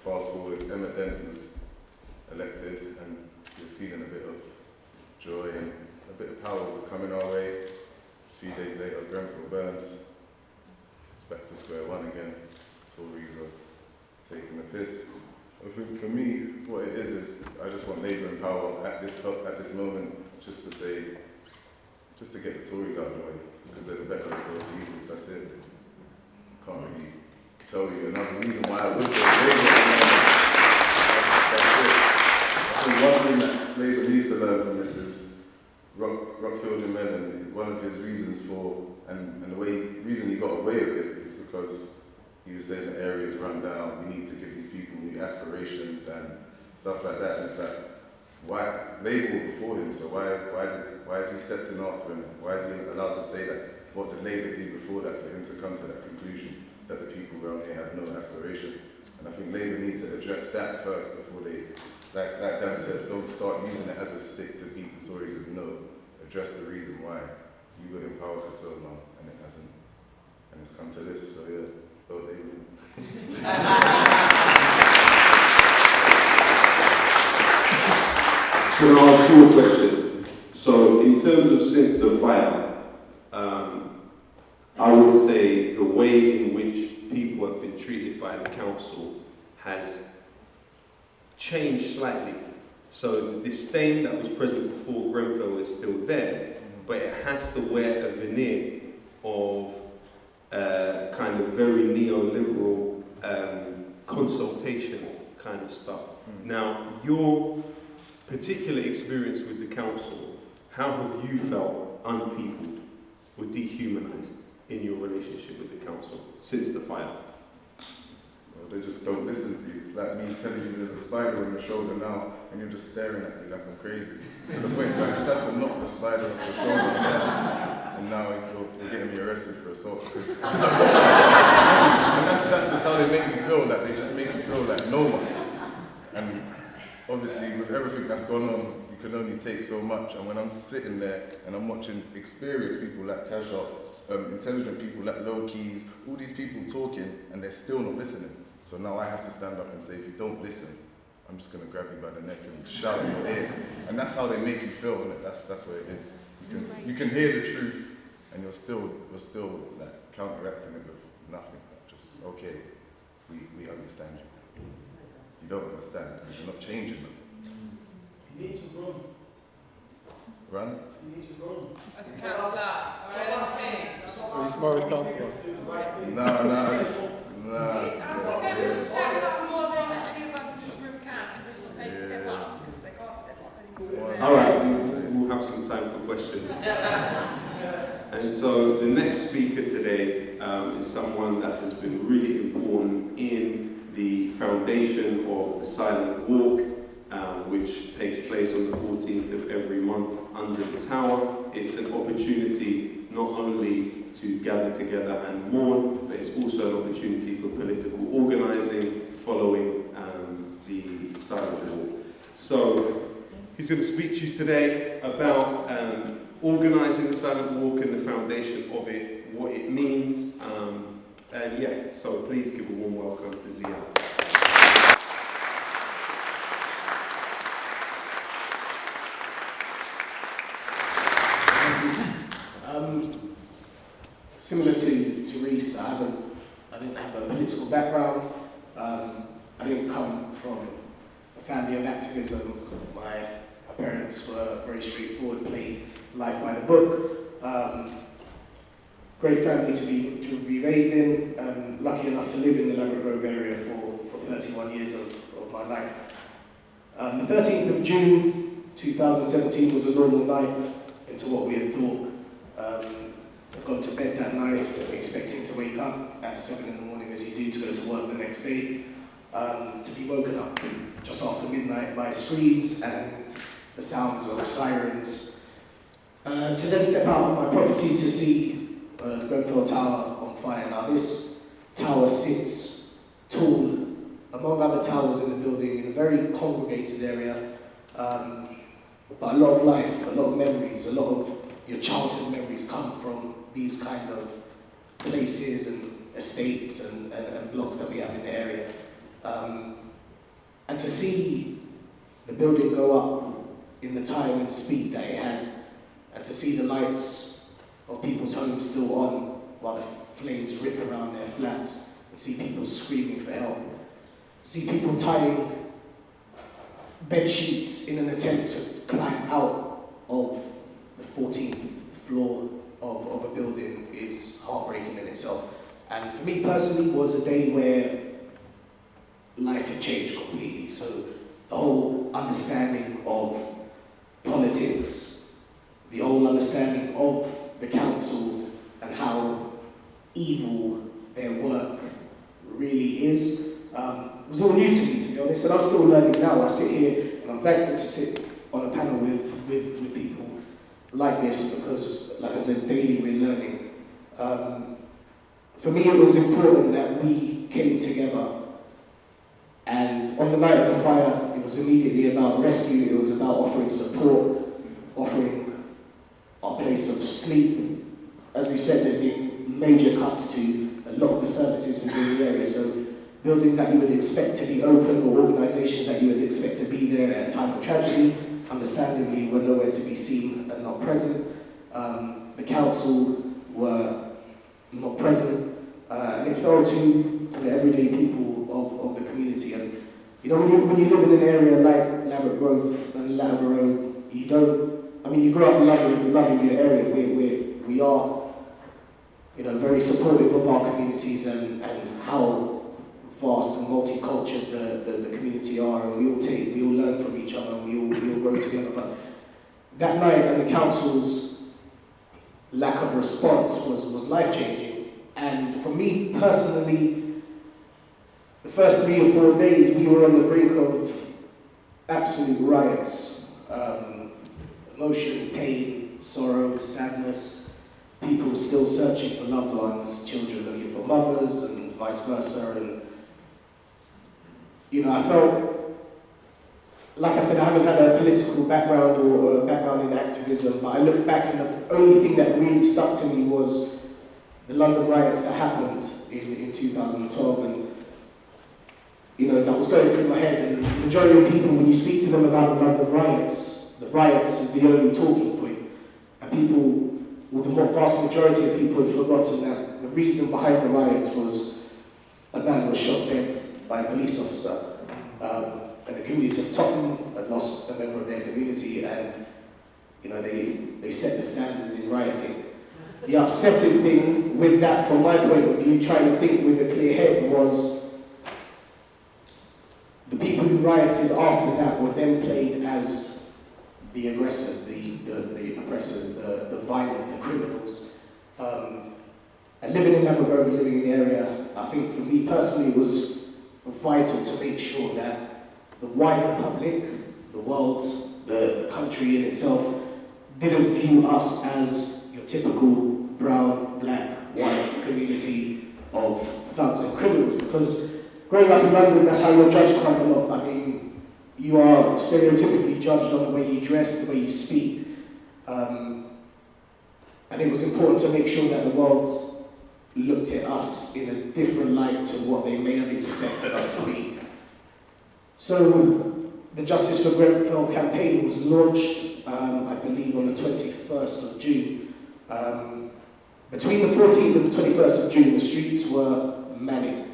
fast forward, Emmett Dent was elected, and we were feeling a bit of joy and a bit of power was coming our way. A few days later, Grenfell burns. It's back to square one again. Tories are taking the piss. For me, what it is I just want Labour in power at this moment, just to get the Tories out of the way, because they're the better of both evils. That's it. Can't really tell you another reason why I would vote Labour. That's it. I think one thing that Labour needs to learn from this is Rockfield and Menon. One of his reasons for, and the reason he got away with it is because he was saying the area's run down, we need to give these people new aspirations and stuff like that. And it's like, why? Labour were before him, so why has he stepped in after him? Why is he allowed to say that? What did Labour do before that for him to come to that conclusion that the people around here had no aspiration? And I think Labour need to address that first before they, like Dan said, don't start using it as a stick to beat the Tories with. No, address the reason why you were in power for so long and it hasn't, and it's come to this. So yeah, vote Labour. So I'll ask you a question. So in terms of since the fire, I would say the way in which people have been treated by the council has changed slightly. So the disdain that was present before Grenfell is still there, but it has to wear a veneer of kind of very neoliberal consultation kind of stuff. Now, your particular experience with the council, how have you felt unpeopled or dehumanized in your relationship with the council since the fire? Well, they just don't listen to you. It's like me telling you there's a spider on your shoulder now, and you're just staring at me like I'm crazy. To the point where I just have to knock the spider off your shoulder, and now you're getting me arrested for assault. Because and that's just how they make me feel. Like they just make me feel like no one. And obviously, with everything that's gone on, you can only take so much. And when I'm sitting there and I'm watching experienced people like Tasha, intelligent people like Lowkey, all these people talking, and they're still not listening. So now I have to stand up and say, if you don't listen, I'm just going to grab you by the neck and shout in your ear. And that's how they make you feel, and that's what it is. You can hear the truth, and you're still like counteracting it with nothing. Like just okay, we understand you. You don't understand because you're not changing nothing. You need to run. Run? You need to run. As a councillor, or He's Morris councillor. No. We're going to step up more than any of us in this group can, so this will say step up, because they can't step up anymore. All right, we'll have some time for questions. And so the next speaker today is someone that has been really important in the foundation of the Silent Walk, which takes place on the 14th of every month under the tower. It's an opportunity not only to gather together and mourn, but it's also an opportunity for political organising following the Silent Walk. So he's going to speak to you today about organising the Silent Walk and the foundation of it, what it means, and yeah, so please give a warm welcome to Zia. Similar to Reese, I didn't have a political background. I didn't come from a family of activism. My parents were very straightforward, played life by the book. Great family to be raised in. Lucky enough to live in the Ladbroke Grove area for 31 years of my life. The 13th of June 2017 was a normal night into what we had thought. I'd gone to bed that night expecting to wake up at 7 in the morning as you do to go to work the next day, to be woken up just after midnight by screams and the sounds of sirens, to then step out on my property to see the Grenfell Tower on fire. Now this tower sits tall among other towers in the building in a very congregated area, but a lot of life, a lot of memories, a lot of your childhood memories come from these kind of places and estates and blocks that we have in the area. And to see the building go up in the time and speed that it had, and to see the lights of people's homes still on while the flames rip around their flats, and see people screaming for help, see people tying bed sheets in an attempt to climb out of the 14th floor of a building is heartbreaking in itself. And for me personally, was a day where life had changed completely. So the whole understanding of politics, the whole understanding of the council and how evil their work was all new to me, to be honest, and I'm still learning now. I sit here and I'm thankful to sit on a panel with people like this because, like I said, daily we're learning. For me, it was important that we came together, and on the night of the fire, it was immediately about rescue, it was about offering support, offering our place of sleep. As we said, there's been major cuts to a lot of the services within the area, so buildings that you would expect to be open or organisations that you would expect to be there at a time of tragedy, understandably, were nowhere to be seen and not present. The council were not present, and it fell to the everyday people of the community. And you know, when you live in an area like Laverick Grove and Latimer Road, you grow up loving your area. We are, you know, very supportive of our communities and how vast and multicultural the community are, and we all learn from each other, and we all grow together. But that night, and the council's lack of response was life-changing. And for me personally, the first 3 or 4 days, we were on the brink of absolute riots. Emotion, pain, sorrow, sadness, people still searching for loved ones, children looking for mothers, and vice versa. And you know, I felt, like I said, I haven't had a political background or a background in activism, but I look back and the only thing that really stuck to me was the London riots that happened in 2012, and you know, that was going through my head. And the majority of people, when you speak to them about the London riots is the only talking point. And people, well, the vast majority of people had forgotten that the reason behind the riots was a man was shot dead by a police officer. And the community of Tottenham had lost a member of their community, and you know, they set the standards in rioting. The upsetting thing with that, from my point of view, trying to think with a clear head, was the people who rioted after that were then played as the aggressors, the oppressors, the violent, the criminals. And living in Laverick Grove and living in the area, I think for me personally, it was vital to make sure that the wider public, the world, the country in itself, didn't view us as your typical brown, black, white community of thugs and criminals. Because growing up in London, that's how you're judged quite a lot. I mean, you are stereotypically judged on the way you dress, the way you speak. And it was important to make sure that the world looked at us in a different light to what they may have expected us to be. So the Justice for Grenfell campaign was launched, I believe, on the 21st of June. Between the 14th and the 21st of June, the streets were manic.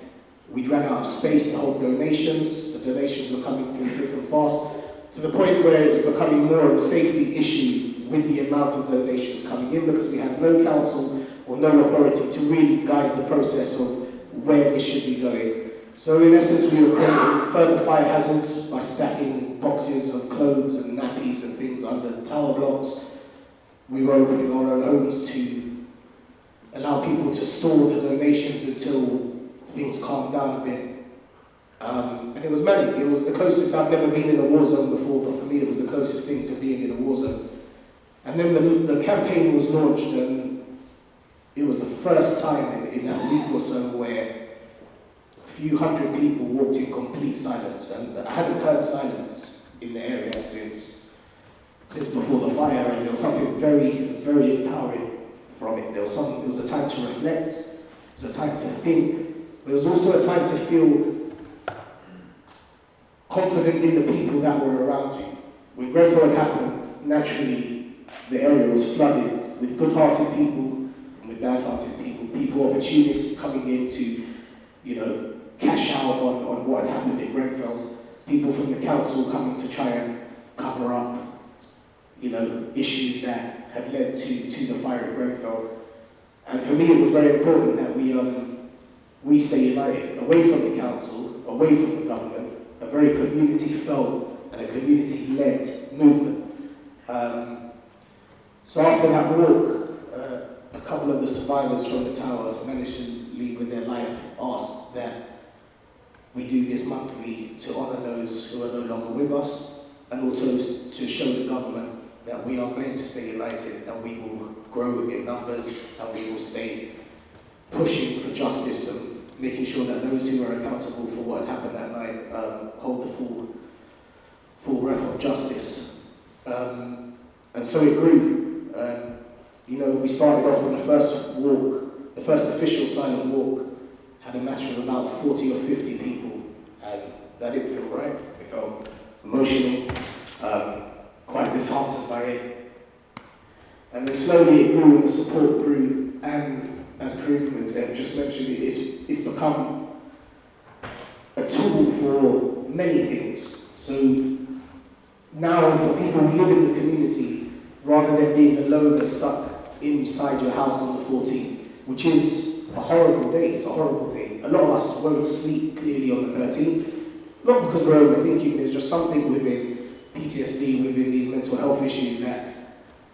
We ran out of space to hold donations. The donations were coming through thick and fast, to the point where it was becoming more of a safety issue with the amount of donations coming in, because we had no council or no authority to really guide the process of where this should be going. So in essence, we were creating further fire hazards by stacking boxes of clothes and nappies and things under tower blocks. We were opening our own homes to allow people to store the donations until things calmed down a bit. And it was manic. It was the closest. I've never been in a war zone before, but for me it was the closest thing to being in a war zone. And then the campaign was launched, and it was the first time in that week or so where a few hundred people walked in complete silence. And I hadn't heard silence in the area since before the fire, and there was something very, very empowering from it. There was a time to reflect, there was a time to think, there was also a time to feel confident in the people that were around you. When Grenfell had happened, naturally the area was flooded with good-hearted people and with bad-hearted people opportunists coming in to, you know, cash out on what had happened in Grenfell, people from the council coming to try and cover up, you know, issues that had led to the fire at Grenfell. And for me, it was very important that we stay united, away from the council, away from the government, a very community-felt and a community-led movement. So after that walk, a couple of the survivors from the tower managed to leave with their life, asked that we do this monthly to honour those who are no longer with us, and also to show the government that we are going to stay united, and we will grow in numbers, and we will stay pushing for justice and making sure that those who are accountable for what happened that night hold the full breath of justice. And so it grew. You know, we started off on the first walk, the first official silent walk, had a matter of about 40 or 50 people, and that didn't feel right. It felt emotional, quite disheartened by it. And then slowly it grew, and the support grew, and as Karim just mentioned, it's become a tool for many things. So now for people who live in the community, rather than being alone and stuck inside your house on the 14th, which is a horrible day, it's a horrible day. A lot of us won't sleep clearly on the 13th, not because we're overthinking, there's just something within PTSD, within these mental health issues that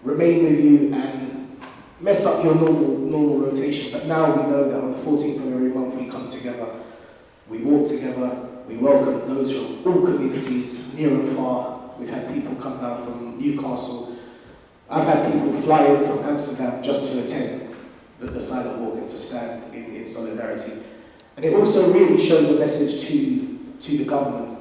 remain with you and mess up your normal rotation. But now we know that on the 14th of every month we come together, we walk together, we welcome those from all communities, near and far. We've had people come down from Newcastle. I've had people fly in from Amsterdam just to attend the silent walk and to stand in solidarity. And it also really shows a message to the government.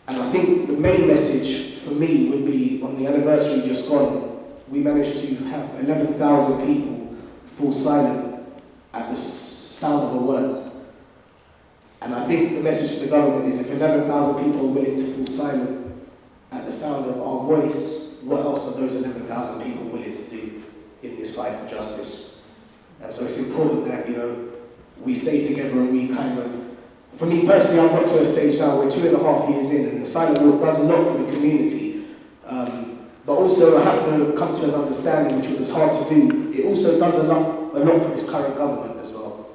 And I think the main message for me would be on the anniversary just gone, we managed to have 11,000 people fall silent at the sound of a word. And I think the message to the government is if 11,000 people are willing to fall silent at the sound of our voice, what else are those 11,000 people willing to do in this fight for justice? And so it's important that, you know, we stay together and we kind of, for me personally, I've got to a stage now, we're 2.5 years in, and the silent walk does a lot for the community. But also I have to come to an understanding, which was hard to do, it also does a lot for this current government as well,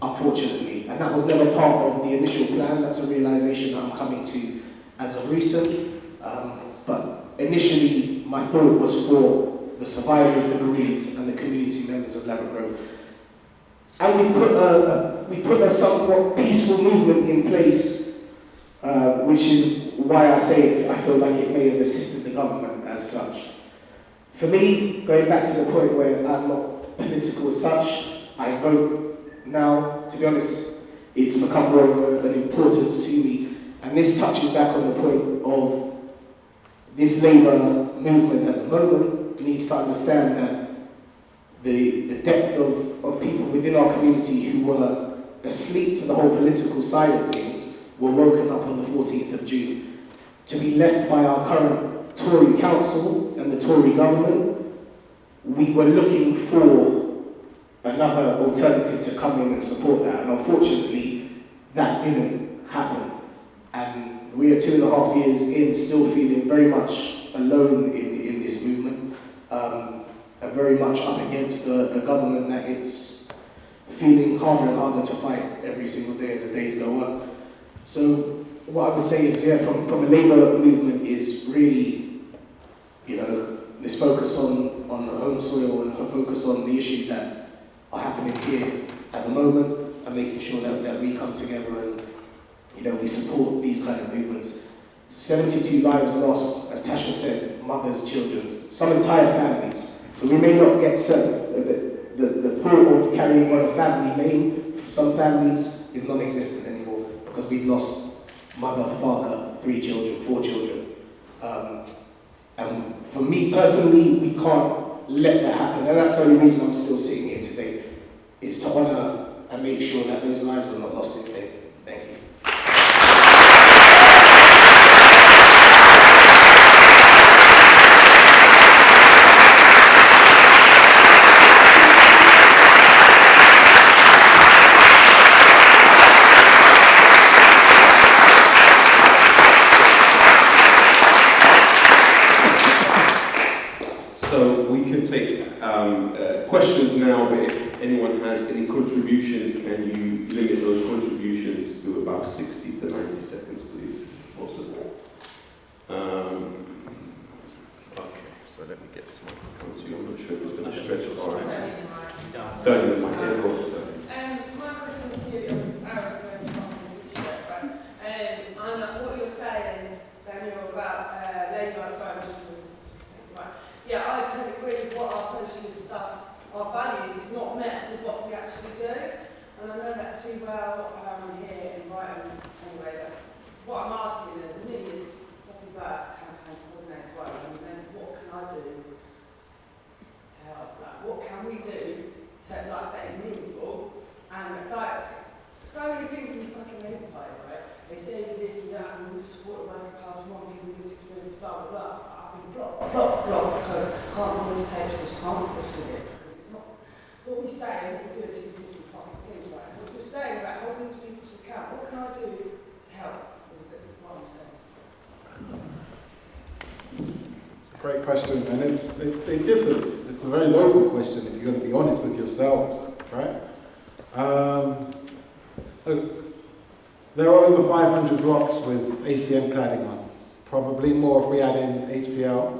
unfortunately. And that was never part of the initial plan, that's a realisation that I'm coming to as of recent. But initially, my thought was for the survivors, the bereaved, and the community members of Ladbroke Grove. And we've put a somewhat peaceful movement in place, which is why I say I feel like it may have assisted the government as such. For me, going back to the point where I'm not political as such, I vote now. To be honest, it's become more of an importance to me. And this touches back on the point of this Labour movement at the moment needs to understand that the depth of people within our community who were asleep to the whole political side of things were woken up on the 14th of June. To be left by our current Tory council and the Tory government, we were looking for another alternative to come in and support that, and unfortunately that didn't happen. And we are 2.5 years in, still feeling very much alone in this movement, and very much up against a government that it's feeling harder and harder to fight every single day as the days go on. So what I would say is, yeah, from a Labour movement is really, you know, let's focus on the home soil and focus on the issues that are happening here at the moment, and making sure that we come together and, you know, we support these kind of movements. 72 lives lost, as Tasha said, mothers, children, some entire families. So we may not get the thought of carrying on a family name for some families is non-existent anymore, because we've lost mother, father, 3 children, 4 children. And for me personally, we can't let that happen, and that's the only reason I'm still sitting here today, is to honour and make sure that those lives were not lost in vain. Thank you. So we can take questions now, but if anyone has any contributions, can you limit those contributions to about 60 to 90 seconds, please, if possible. Okay, so let me get this microphone to you. I'm not sure if it's going to stretch far. Don't use my hair. My question to you, I was going to is not met with what we actually do. And I know that too well here in Brighton. Anyway, that's what I'm asking is, me is talking about campaigns coordinate Brighton, and then what can I do to help that? What can we do to like that is meaningful? And like so many things in the fucking neighbourhood, right? They say this and that, and we support the working class, we want people with experience, blah blah blah. I've been blocked because I can't afford to take this, can't afford to do this, because it's not what we say and what we do are two different fucking things, right? What we're saying about holding these people to account, what can I do to help? Is what I'm saying. Great question, and it differs. It's a very local question if you're going to be honest with yourselves, right? Look, there are over 500 blocks with ACM cladding on. Probably more if we add in HPL.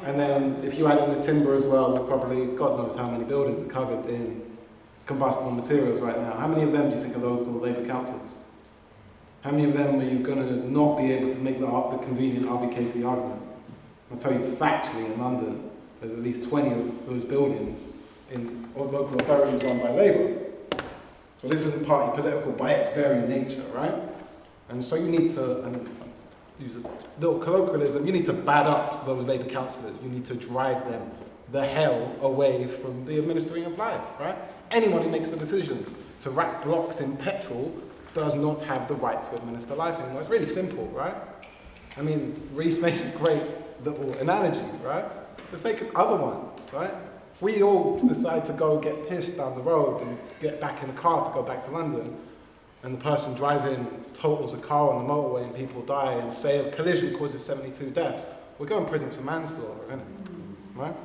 And then if you add in the timber as well, we're probably, God knows how many buildings are covered in combustible materials right now. How many of them do you think are local Labour councils? How many of them are you going to not be able to make the convenient RBKC argument? I'll tell you factually, in London, there's at least 20 of those buildings in local authorities run by Labour. So this isn't party political by its very nature, right? And so you need to, and use a little colloquialism, you need to bad up those Labour councillors. You need to drive them the hell away from the administering of life, right? Anyone who makes the decisions to rack blocks in petrol does not have the right to administer life anymore. It's really simple, right? I mean, Reese made a great little analogy, right? Let's make other ones, right? If we all decide to go get pissed down the road and get back in the car to go back to London, and the person driving totals a car on the motorway and people die, and say a collision causes 72 deaths, we're going to prison for manslaughter, isn't it? Right?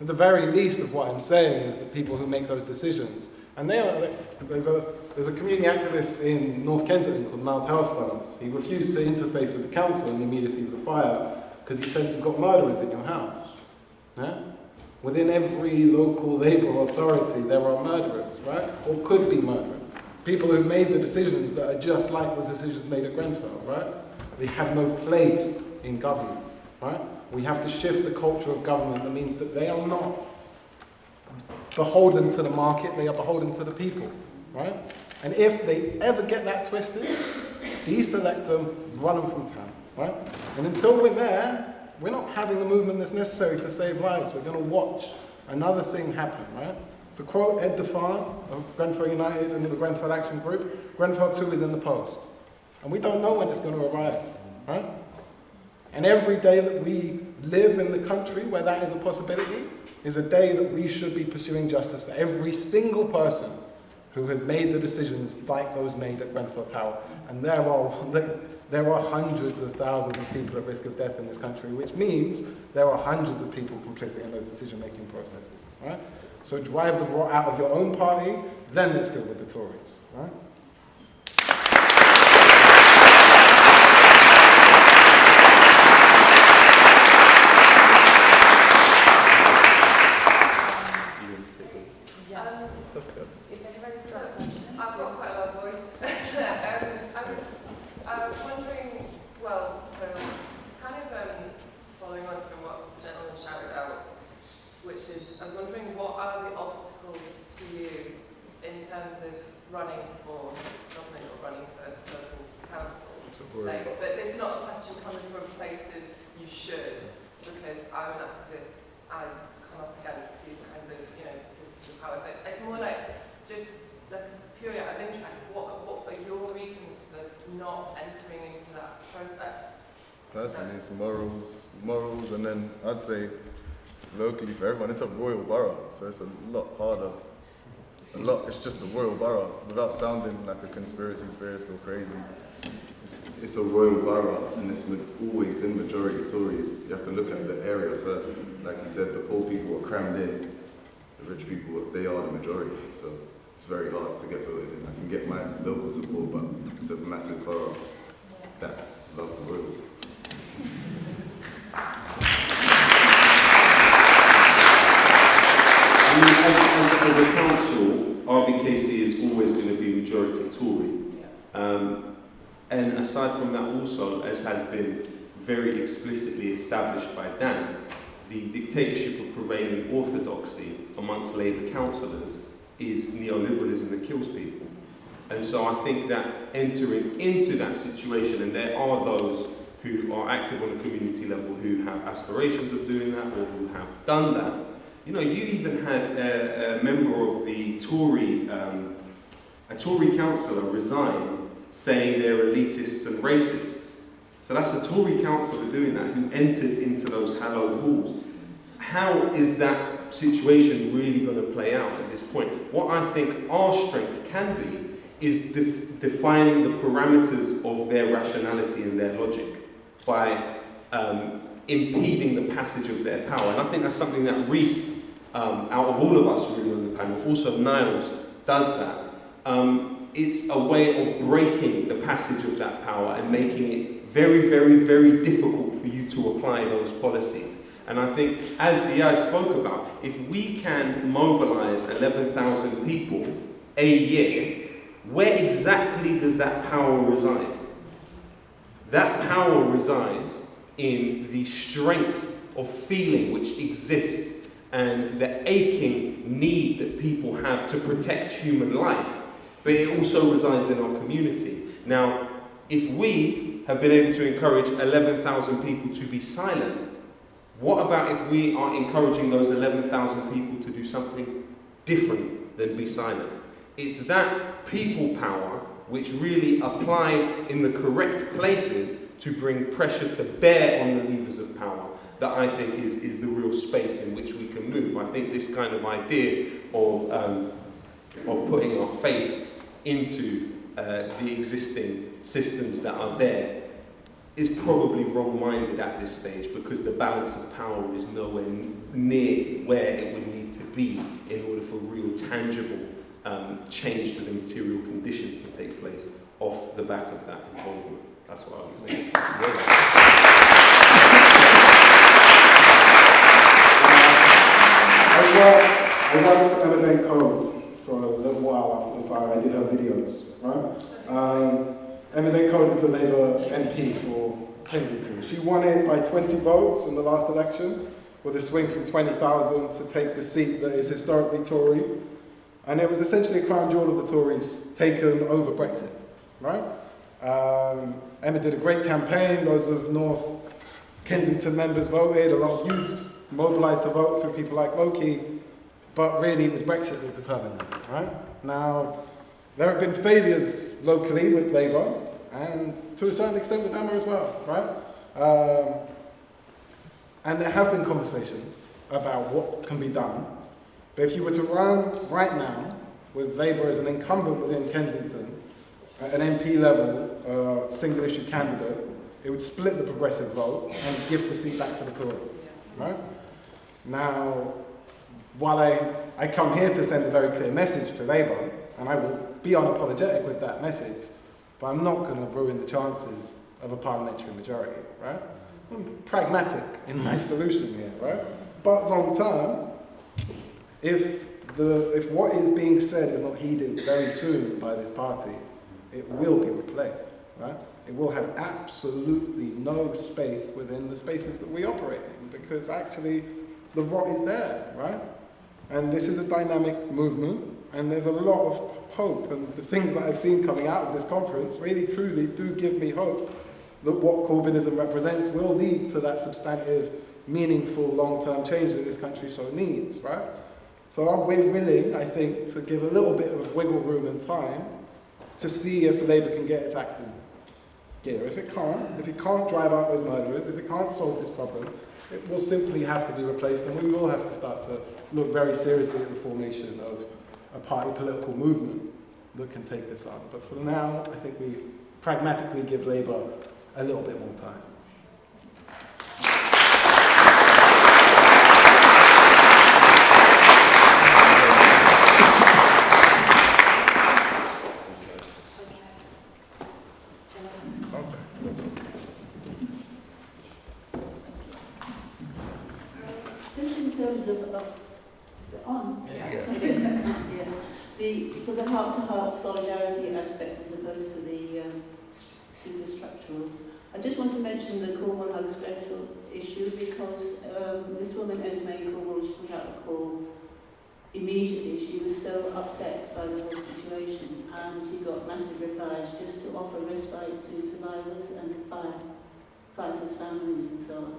At the very least of what I'm saying is that people who make those decisions, and there's a community activist in North Kensington called Miles Hailstones. He refused to interface with the council in the immediacy of the fire because he said you've got murderers in your house. Yeah? Within every local Labour authority there are murderers, right? Or could be murderers. People who've made the decisions that are just like the decisions made at Grenfell, right? They have no place in government, right? We have to shift the culture of government that means that they are not beholden to the market, they are beholden to the people, right? And if they ever get that twisted, deselect them, run them from town, right? And until we're there, we're not having the movement that's necessary to save lives. We're going to watch another thing happen, right? To quote Ed DeFarn of Grenfell United and the Grenfell Action Group, Grenfell 2 is in the post. And we don't know when it's going to arrive, right? And every day that we live in the country where that is a possibility is a day that we should be pursuing justice for every single person who has made the decisions like those made at Grenfell Tower. And there are hundreds of thousands of people at risk of death in this country, which means there are hundreds of people complicit in those decision-making processes, right? So drive the rot out of your own party, then let's deal with the Tories, right? I've got quite a loud voice. I was wondering, well, so it's kind of following on from what the gentleman shouted out, which is, I was wondering what are the obstacles to you in terms of running for government or running for local council? Like, but it's not a question coming from a place of you should, because I'm an activist, I come up against these kinds of, systems of power. So it's more like just like purely out of interest, what are your reasons for not entering into that process? Personally, it's morals, and then I'd say locally for everyone, it's a royal borough, so it's a lot harder. It's just a royal borough, without sounding like a conspiracy theorist or crazy. It's a royal borough, and it's always been majority Tories. You have to look at the area first. Like you said, the poor people are crammed in, the rich people, they are the majority. So it's very hard to get voted in. I can get my local support, but it's a massive borough that love the royals. As a council, RBKC is always going to be majority Tory. And aside from that also, as has been very explicitly established by Dan, the dictatorship of prevailing orthodoxy amongst Labour councillors is neoliberalism that kills people. And so I think that entering into that situation, and there are those who are active on a community level who have aspirations of doing that or who have done that. You know, you even had a member of the Tory, a Tory councillor resign saying they're elitists and racists. So that's a Tory councillor doing that who entered into those hallowed halls. How is that situation really going to play out at this point? What I think our strength can be is defining the parameters of their rationality and their logic by impeding the passage of their power. And I think that's something that Reese, out of all of us really on the panel, also Niles, does that. It's a way of breaking the passage of that power and making it very, very, very difficult for you to apply those policies. And I think, as Ziad spoke about, if we can mobilise 11,000 people a year, where exactly does that power reside? That power resides in the strength of feeling which exists and the aching need that people have to protect human life, but it also resides in our community. Now, if we have been able to encourage 11,000 people to be silent, what about if we are encouraging those 11,000 people to do something different than be silent? It's that people power which really applied in the correct places to bring pressure to bear on the levers of power that I think is the real space in which we can move. I think this kind of idea of putting our faith into the existing systems that are there is probably wrong-minded at this stage, because the balance of power is nowhere near where it would need to be in order for real tangible change to the material conditions to take place off the back of that involvement. That's what I was saying. I worked for Emma Code for a little while after the fire. I did her videos, right? Emma Code is the Labour MP for Kensington. She won it by 20 votes in the last election, with a swing from 20,000 to take the seat that is historically Tory. And it was essentially a crown jewel of the Tories taken over Brexit, right? Emma did a great campaign. Those of North Kensington members voted. A lot of youth mobilised to vote through people like Lowkey. But really, it was Brexit that determined that, right? Now, there have been failures locally with Labour, and to a certain extent with Emma as well, right? And there have been conversations about what can be done. But if you were to run right now with Labour as an incumbent within Kensington, at an MP level, single issue candidate, it would split the progressive vote and give the seat back to the Tories, right? Now, while I come here to send a very clear message to Labour, and I will be unapologetic with that message, but I'm not going to ruin the chances of a parliamentary majority, right? I'm pragmatic in my solution here, right? But long term, if what is being said is not heeded very soon by this party, it will be replaced, right? It will have absolutely no space within the spaces that we operate in, because actually the rot is there, right? And this is a dynamic movement, and there's a lot of hope, and the things that I've seen coming out of this conference really truly do give me hope that what Corbynism represents will lead to that substantive, meaningful, long-term change that this country so needs, right? So we're willing, I think, to give a little bit of wiggle room and time to see if Labour can get its act in gear. If it can't drive out those murderers, if it can't solve this problem, it will simply have to be replaced, and we will have to start to look very seriously at the formation of a party political movement that can take this on. But for now, I think we pragmatically give Labour a little bit more time. Just in terms of is it on? The heart-to-heart solidarity aspect as opposed to the superstructural. I just want to mention the Cornwall Hugs Grenfell issue because this woman, Esme in Cornwall, she put out a call immediately. She was so upset by the whole situation, and she got massive replies just to offer respite to survivors and fighters' families and so on.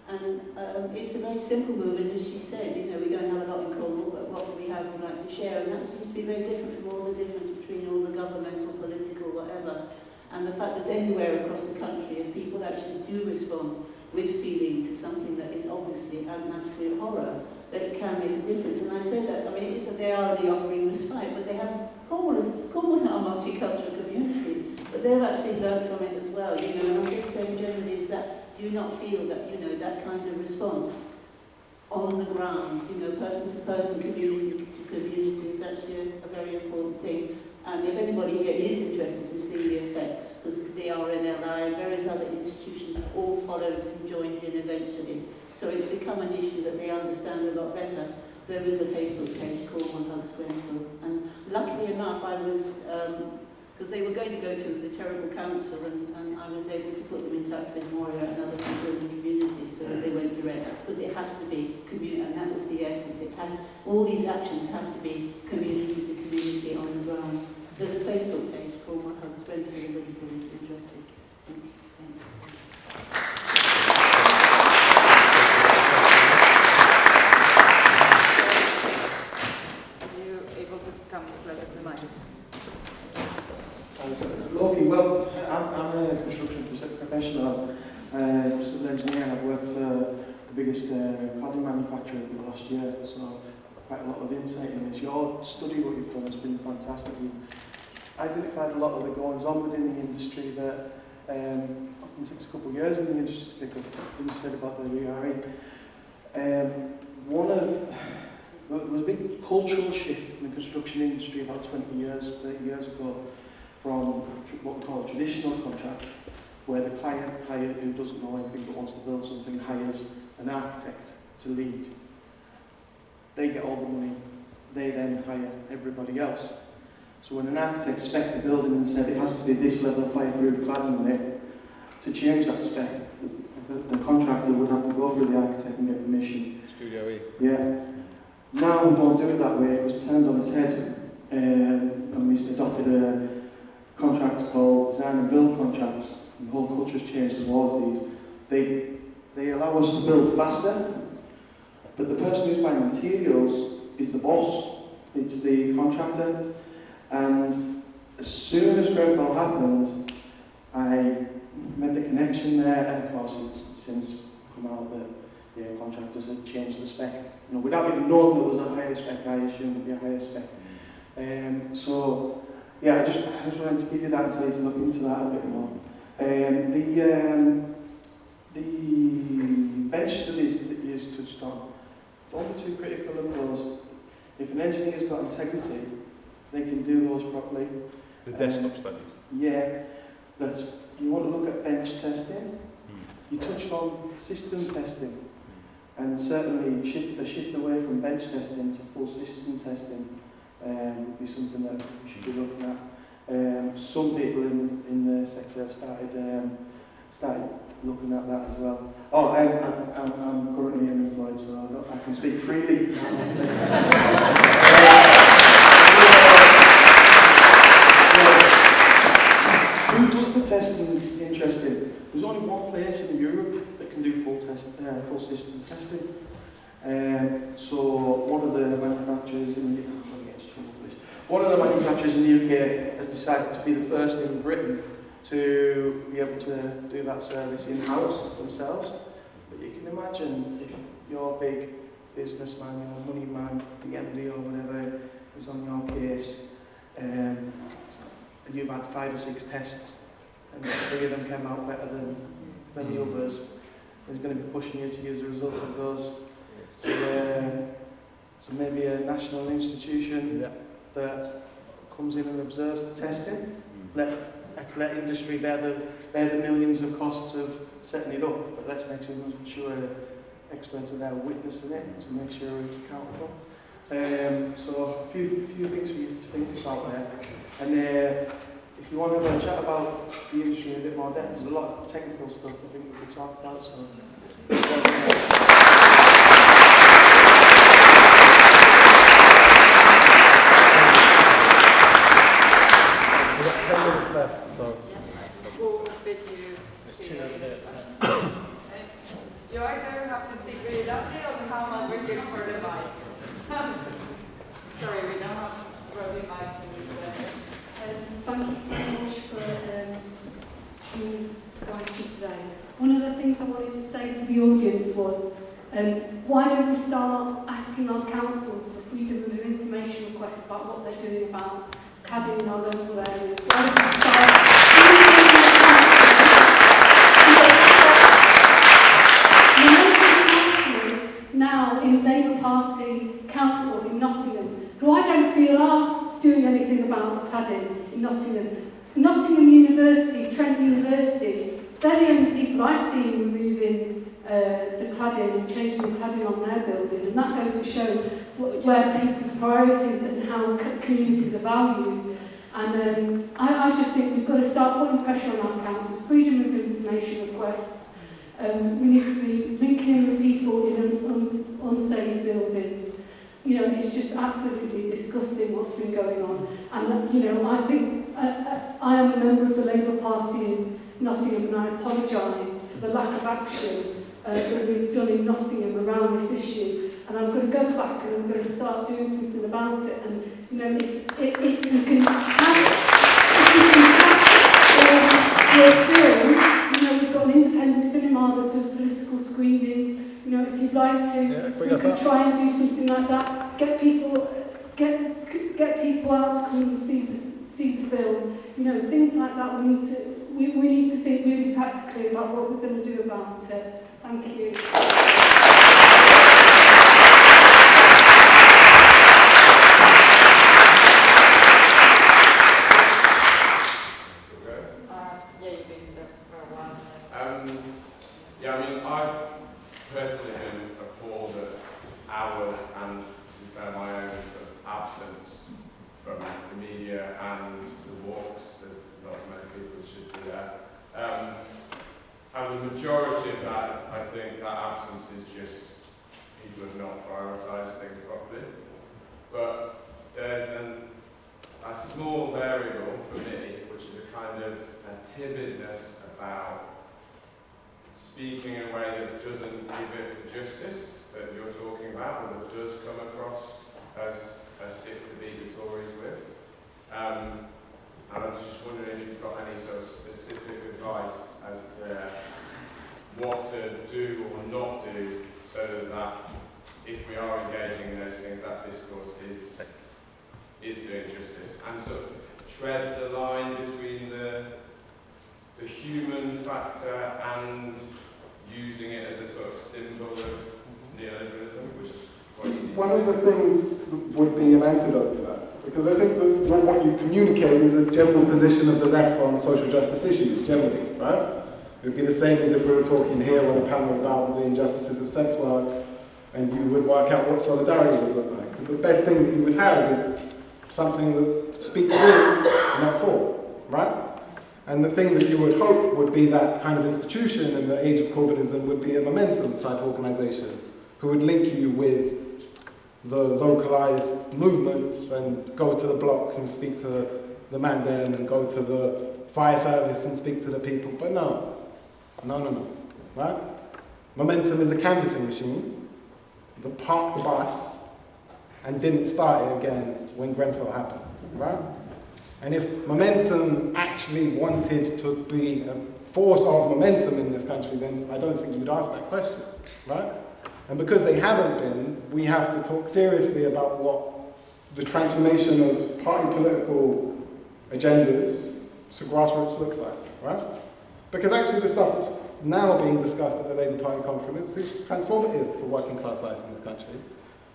And it's a very simple move, and as she said, you know, we don't have a lot in Cornwall, but what we have we'd like to share, and that seems to be very different from all the difference between all the governmental, political, whatever. And the fact that anywhere across the country, if people actually do respond with feeling to something that is obviously an absolute horror, that it can make a difference. And I say that, I mean, they are only offering respite, but they have, Cornwall's not a multicultural community, but they've actually learned from it as well, you know. And I'm just saying generally is that, do you not feel that, you know, that kind of response on the ground, you know, person to person, community to community is actually a very important thing. And if anybody here is interested in seeing the effects, because the RNLI and various other institutions have all followed and joined in eventually, so it's become an issue that they understand a lot better. There is a Facebook page called One Hugs Grenfell, and luckily enough I was, because they were going to go to the terrible council, and I was able to put them in touch with Moria and other people in the community, so they went direct, because it has to be community, and that was the essence. It has, all these actions have to be community to community on the ground. There's a Facebook page called One Hugs Grenfell if anybody's interested. Thanks. Are you able to come closer to the mic? Lowkey, well, I'm a construction professional, civil engineer, and I've worked for the biggest cladding manufacturer for the last year, so quite a lot of insight in this. Your study, what you've done, has been fantastic. You've identified a lot of the goings-on within the industry that often takes a couple of years in the industry to pick up. You said about the RE. There was a big cultural shift in the construction industry about 20 years, 30 years ago, from what we call a traditional contract, where the client who doesn't know anything but wants to build something hires an architect to lead. They get all the money, they then hire everybody else. So when an architect spec'd the building and said it has to be this level of fireproof cladding on it, to change that spec, the contractor would have to go through the architect and get permission. Studio E. Yeah. Now we don't do it that way. It was turned on its head, and we adopted a contract called design and build contracts. And the whole culture's changed towards these. They allow us to build faster, but the person who's buying materials is the boss. It's the contractor. And as soon as Grenfell happened, I made the connection there, and of course it's since come out that contractors had changed the spec. You know, without even knowing there was a higher spec, I assumed there'd be a higher spec. So yeah, I just wanted to give you that and tell you to look into that a bit more. The bench studies that you touched on, don't be too critical of those. If an engineer's got integrity, they can do those properly. The desktop studies? Yeah, but you want to look at bench testing. You touched on system testing, and certainly a shift away from bench testing to full system testing would be something that we should be looking at. Some people in the sector have started looking at that as well. Oh, I'm currently unemployed, so I can speak freely. Who does the testing is interesting. There's only one place in Europe that can do full system testing. So one of the manufacturers in the UK has decided to be the first in Britain to be able to do that service in-house themselves. But you can imagine if you're a big businessman, you're a money man, the MD or whatever is on your case, and you've had 5 or 6 tests, and 3 of them came out better than the others, he's going to be pushing you to use the results of those. So maybe a national institution that comes in and observes the testing. Let's let industry bear the millions of costs of setting it up, but let's make sure that experts are there witnessing it to make sure it's accountable. So a few things for you to think about there. And if if you want to have a chat about the industry in a bit more depth, there's a lot of technical stuff I think we could talk about. So. We've got 10 minutes left, so. We'll bid you. There's two over there. You either have to speak really loudly or come and we're here for the mic. Sorry, we don't have roving mic. Thank you so much for coming today. One of the things I wanted to say to the audience was, why don't we start asking our councils for freedom of information requests about what they're doing about cladding in our local areas? Why don't we start now in Labour Party council in Nottingham, who I don't feel are doing anything about cladding in Nottingham. Nottingham University, Trent University, they're the only people I've seen removing the cladding and changing the cladding on their building, and that goes to show where people's priorities and how communities are valued. And I just think we've got to start putting pressure on our councils, freedom of information requests. We need to be linking in with people in unsafe buildings. You know, it's just absolutely disgusting what's been going on. And, you know, I think I am a member of the Labour Party in Nottingham, and I apologise for the lack of action that we've done in Nottingham around this issue. And I'm going to go back and I'm going to start doing something about it. And, you know, if we can have your film, you know, we've got an independent cinema that does political screenings. You know, if you'd like to, we can try and do something like that. Get people out to come and see the film. You know, things like that. We need to think really practically about what we're going to do about it. Thank you. Yeah, I mean, I've personally been appalled at ours and, to be fair, my own sort of absence from the media and the walks. There's not as many people as should be there. And the majority of that, I think, that absence is just people have not prioritised things properly. But there's a small variable for me, which is a kind of a timidness about speaking in a way that doesn't give it the justice that you're talking about, or that does come across as a stick to beat the Tories with. And I was just wondering if you've got any sort of specific advice as to what to do or not do, so that if we are engaging in those things, that discourse is doing justice, and sort of treads the line between the human factor and using it as a sort of symbol of neoliberalism, which is quite easy. One of the things that would be an antidote to that, because I think that what you communicate is a general position of the left on social justice issues, generally, right? It would be the same as if we were talking here on a panel about the injustices of sex work, and you would work out what solidarity would look like. And the best thing that you would have is something that speaks with, not for, right? And the thing that you would hope would be that kind of institution in the age of Corbynism would be a momentum type organisation who would link you with the localised movements and go to the blocks and speak to the man then and go to the fire service and speak to the people. But no, right? Momentum is a canvassing machine that parked the bus and didn't start it again when Grenfell happened, right? And if momentum actually wanted to be a force of momentum in this country, then I don't think you would ask that question, right? And because they haven't been, we have to talk seriously about what the transformation of party political agendas to grassroots looks like, right? Because actually the stuff that's now being discussed at the Labour Party conference is transformative for working class life in this country.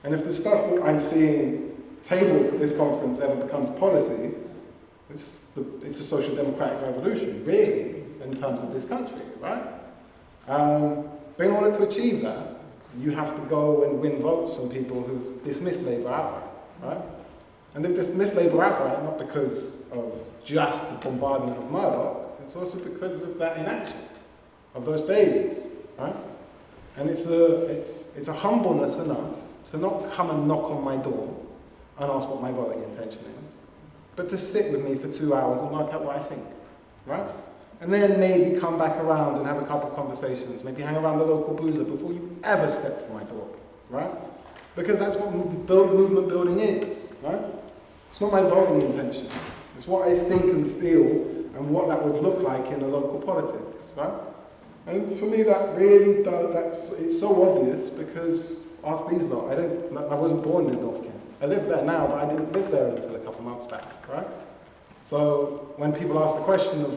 And if the stuff that I'm seeing tabled at this conference ever becomes policy, it's a social democratic revolution, really, in terms of this country, right? But in order to achieve that, you have to go and win votes from people who've dismissed Labour outright, right? And they've dismissed Labour outright, not because of just the bombardment of Murdoch, it's also because of that inaction, of those failures, right? And it's a humbleness enough to not come and knock on my door and ask what my voting intention is, but to sit with me for 2 hours and work out what I think, right? And then maybe come back around and have a couple of conversations, maybe hang around the local boozer before you ever step to my door, right? Because that's what movement building is, right? It's not my voting intention. It's what I think and feel and what that would look like in a local politics, right? And for me, that really does, it's so obvious because, ask these lot, I wasn't born in North Kent. I live there now, but I didn't live there until a couple of months back, right? So when people ask the question of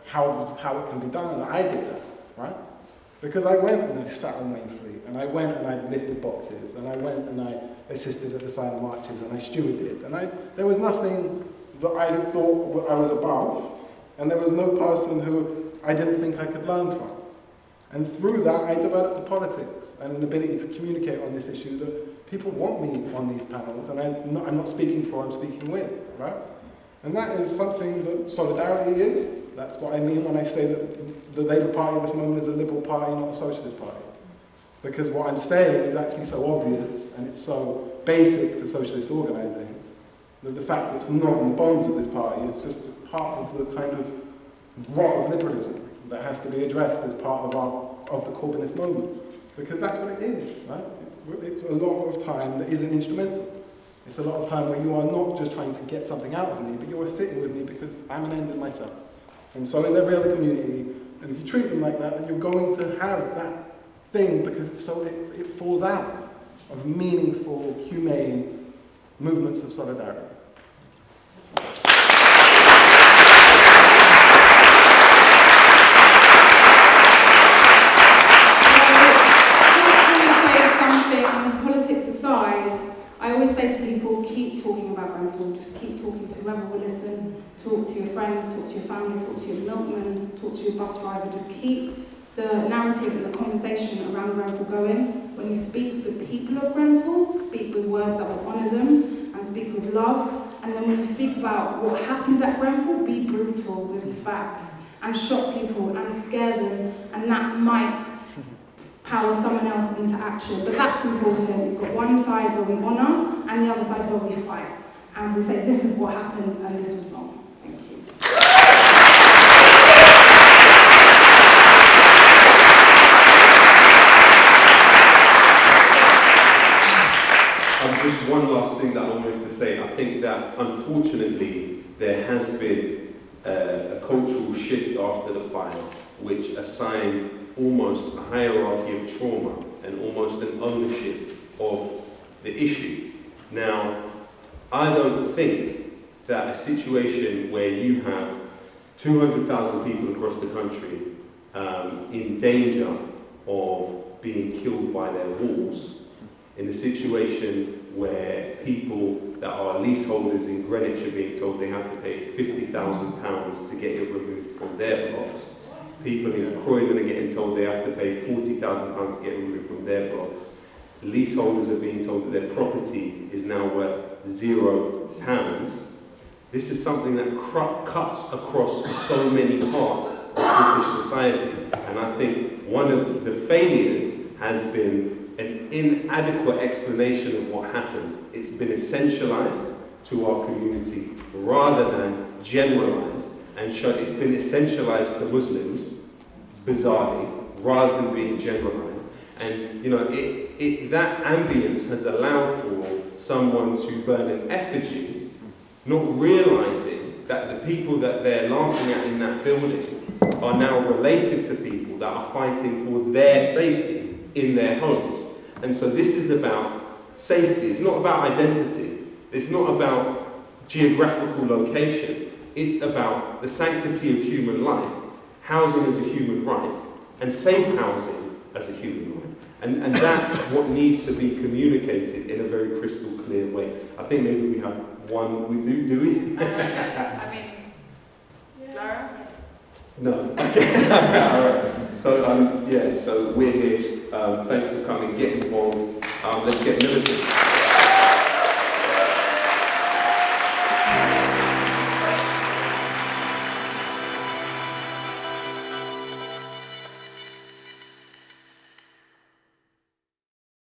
how it can be done, I did that, right? Because I went and I sat on Main Street, and I went and I lifted boxes, and I went and I assisted at the silent marches, and I stewarded, and there was nothing that I thought I was above, and there was no person who I didn't think I could learn from. And through that, I developed the politics and an ability to communicate on this issue that people want me on these panels, and I'm not speaking for, I'm speaking with, right? And that is something that solidarity is. That's what I mean when I say that the Labour Party at this moment is a Liberal Party, not a Socialist Party. Because what I'm saying is actually so obvious, and it's so basic to socialist organising, that the fact that it's not in the bones of this party is just part of the kind of rot of liberalism that has to be addressed as part of the Corbynist moment. Because that's what it is, right? It's a lot of time that isn't instrumental. It's a lot of time where you are not just trying to get something out of me, but you are sitting with me because I'm an end in myself. And so is every other community. And if you treat them like that, then you're going to have that thing because it falls out of meaningful, humane movements of solidarity. I always say to people, keep talking about Grenfell, just keep talking to whoever will listen, talk to your friends, talk to your family, talk to your milkman, talk to your bus driver, just keep the narrative and the conversation around Grenfell going. When you speak with the people of Grenfell, speak with words that will honour them and speak with love. And then when you speak about what happened at Grenfell, be brutal with the facts and shock people and scare them, and that might power someone else into action. But that's important. We've got one side where we honour and the other side where we fight. And we say, this is what happened and this was wrong. Thank you. Just one last thing that I wanted to say. I think that unfortunately there has been a cultural shift after the fire, which assigned almost a hierarchy of trauma and almost an ownership of the issue. Now, I don't think that a situation where you have 200,000 people across the country in danger of being killed by their walls, in a situation where people that are leaseholders in Greenwich are being told they have to pay £50,000 to get it removed from their blocks. People in Croydon are getting told they have to pay £40,000 to get it removed from their blocks. Leaseholders are being told that their property is now worth £0. This is something that cuts across so many parts of British society. And I think one of the failures has been an inadequate explanation of what happened. It's been essentialized to our community rather than generalized, and it's been essentialized to Muslims, bizarrely, rather than being generalized. And that ambience has allowed for someone to burn an effigy, not realizing that the people that they're laughing at in that building are now related to people that are fighting for their safety in their homes. And so this is about safety. It's not about identity. It's not about geographical location. It's about the sanctity of human life, housing as a human right, and safe housing as a human right. And that's what needs to be communicated in a very crystal clear way. I think maybe we have one, do we? Lara? No. Okay. All right. So, so we're here. Thanks for coming. Get involved. Let's get militant.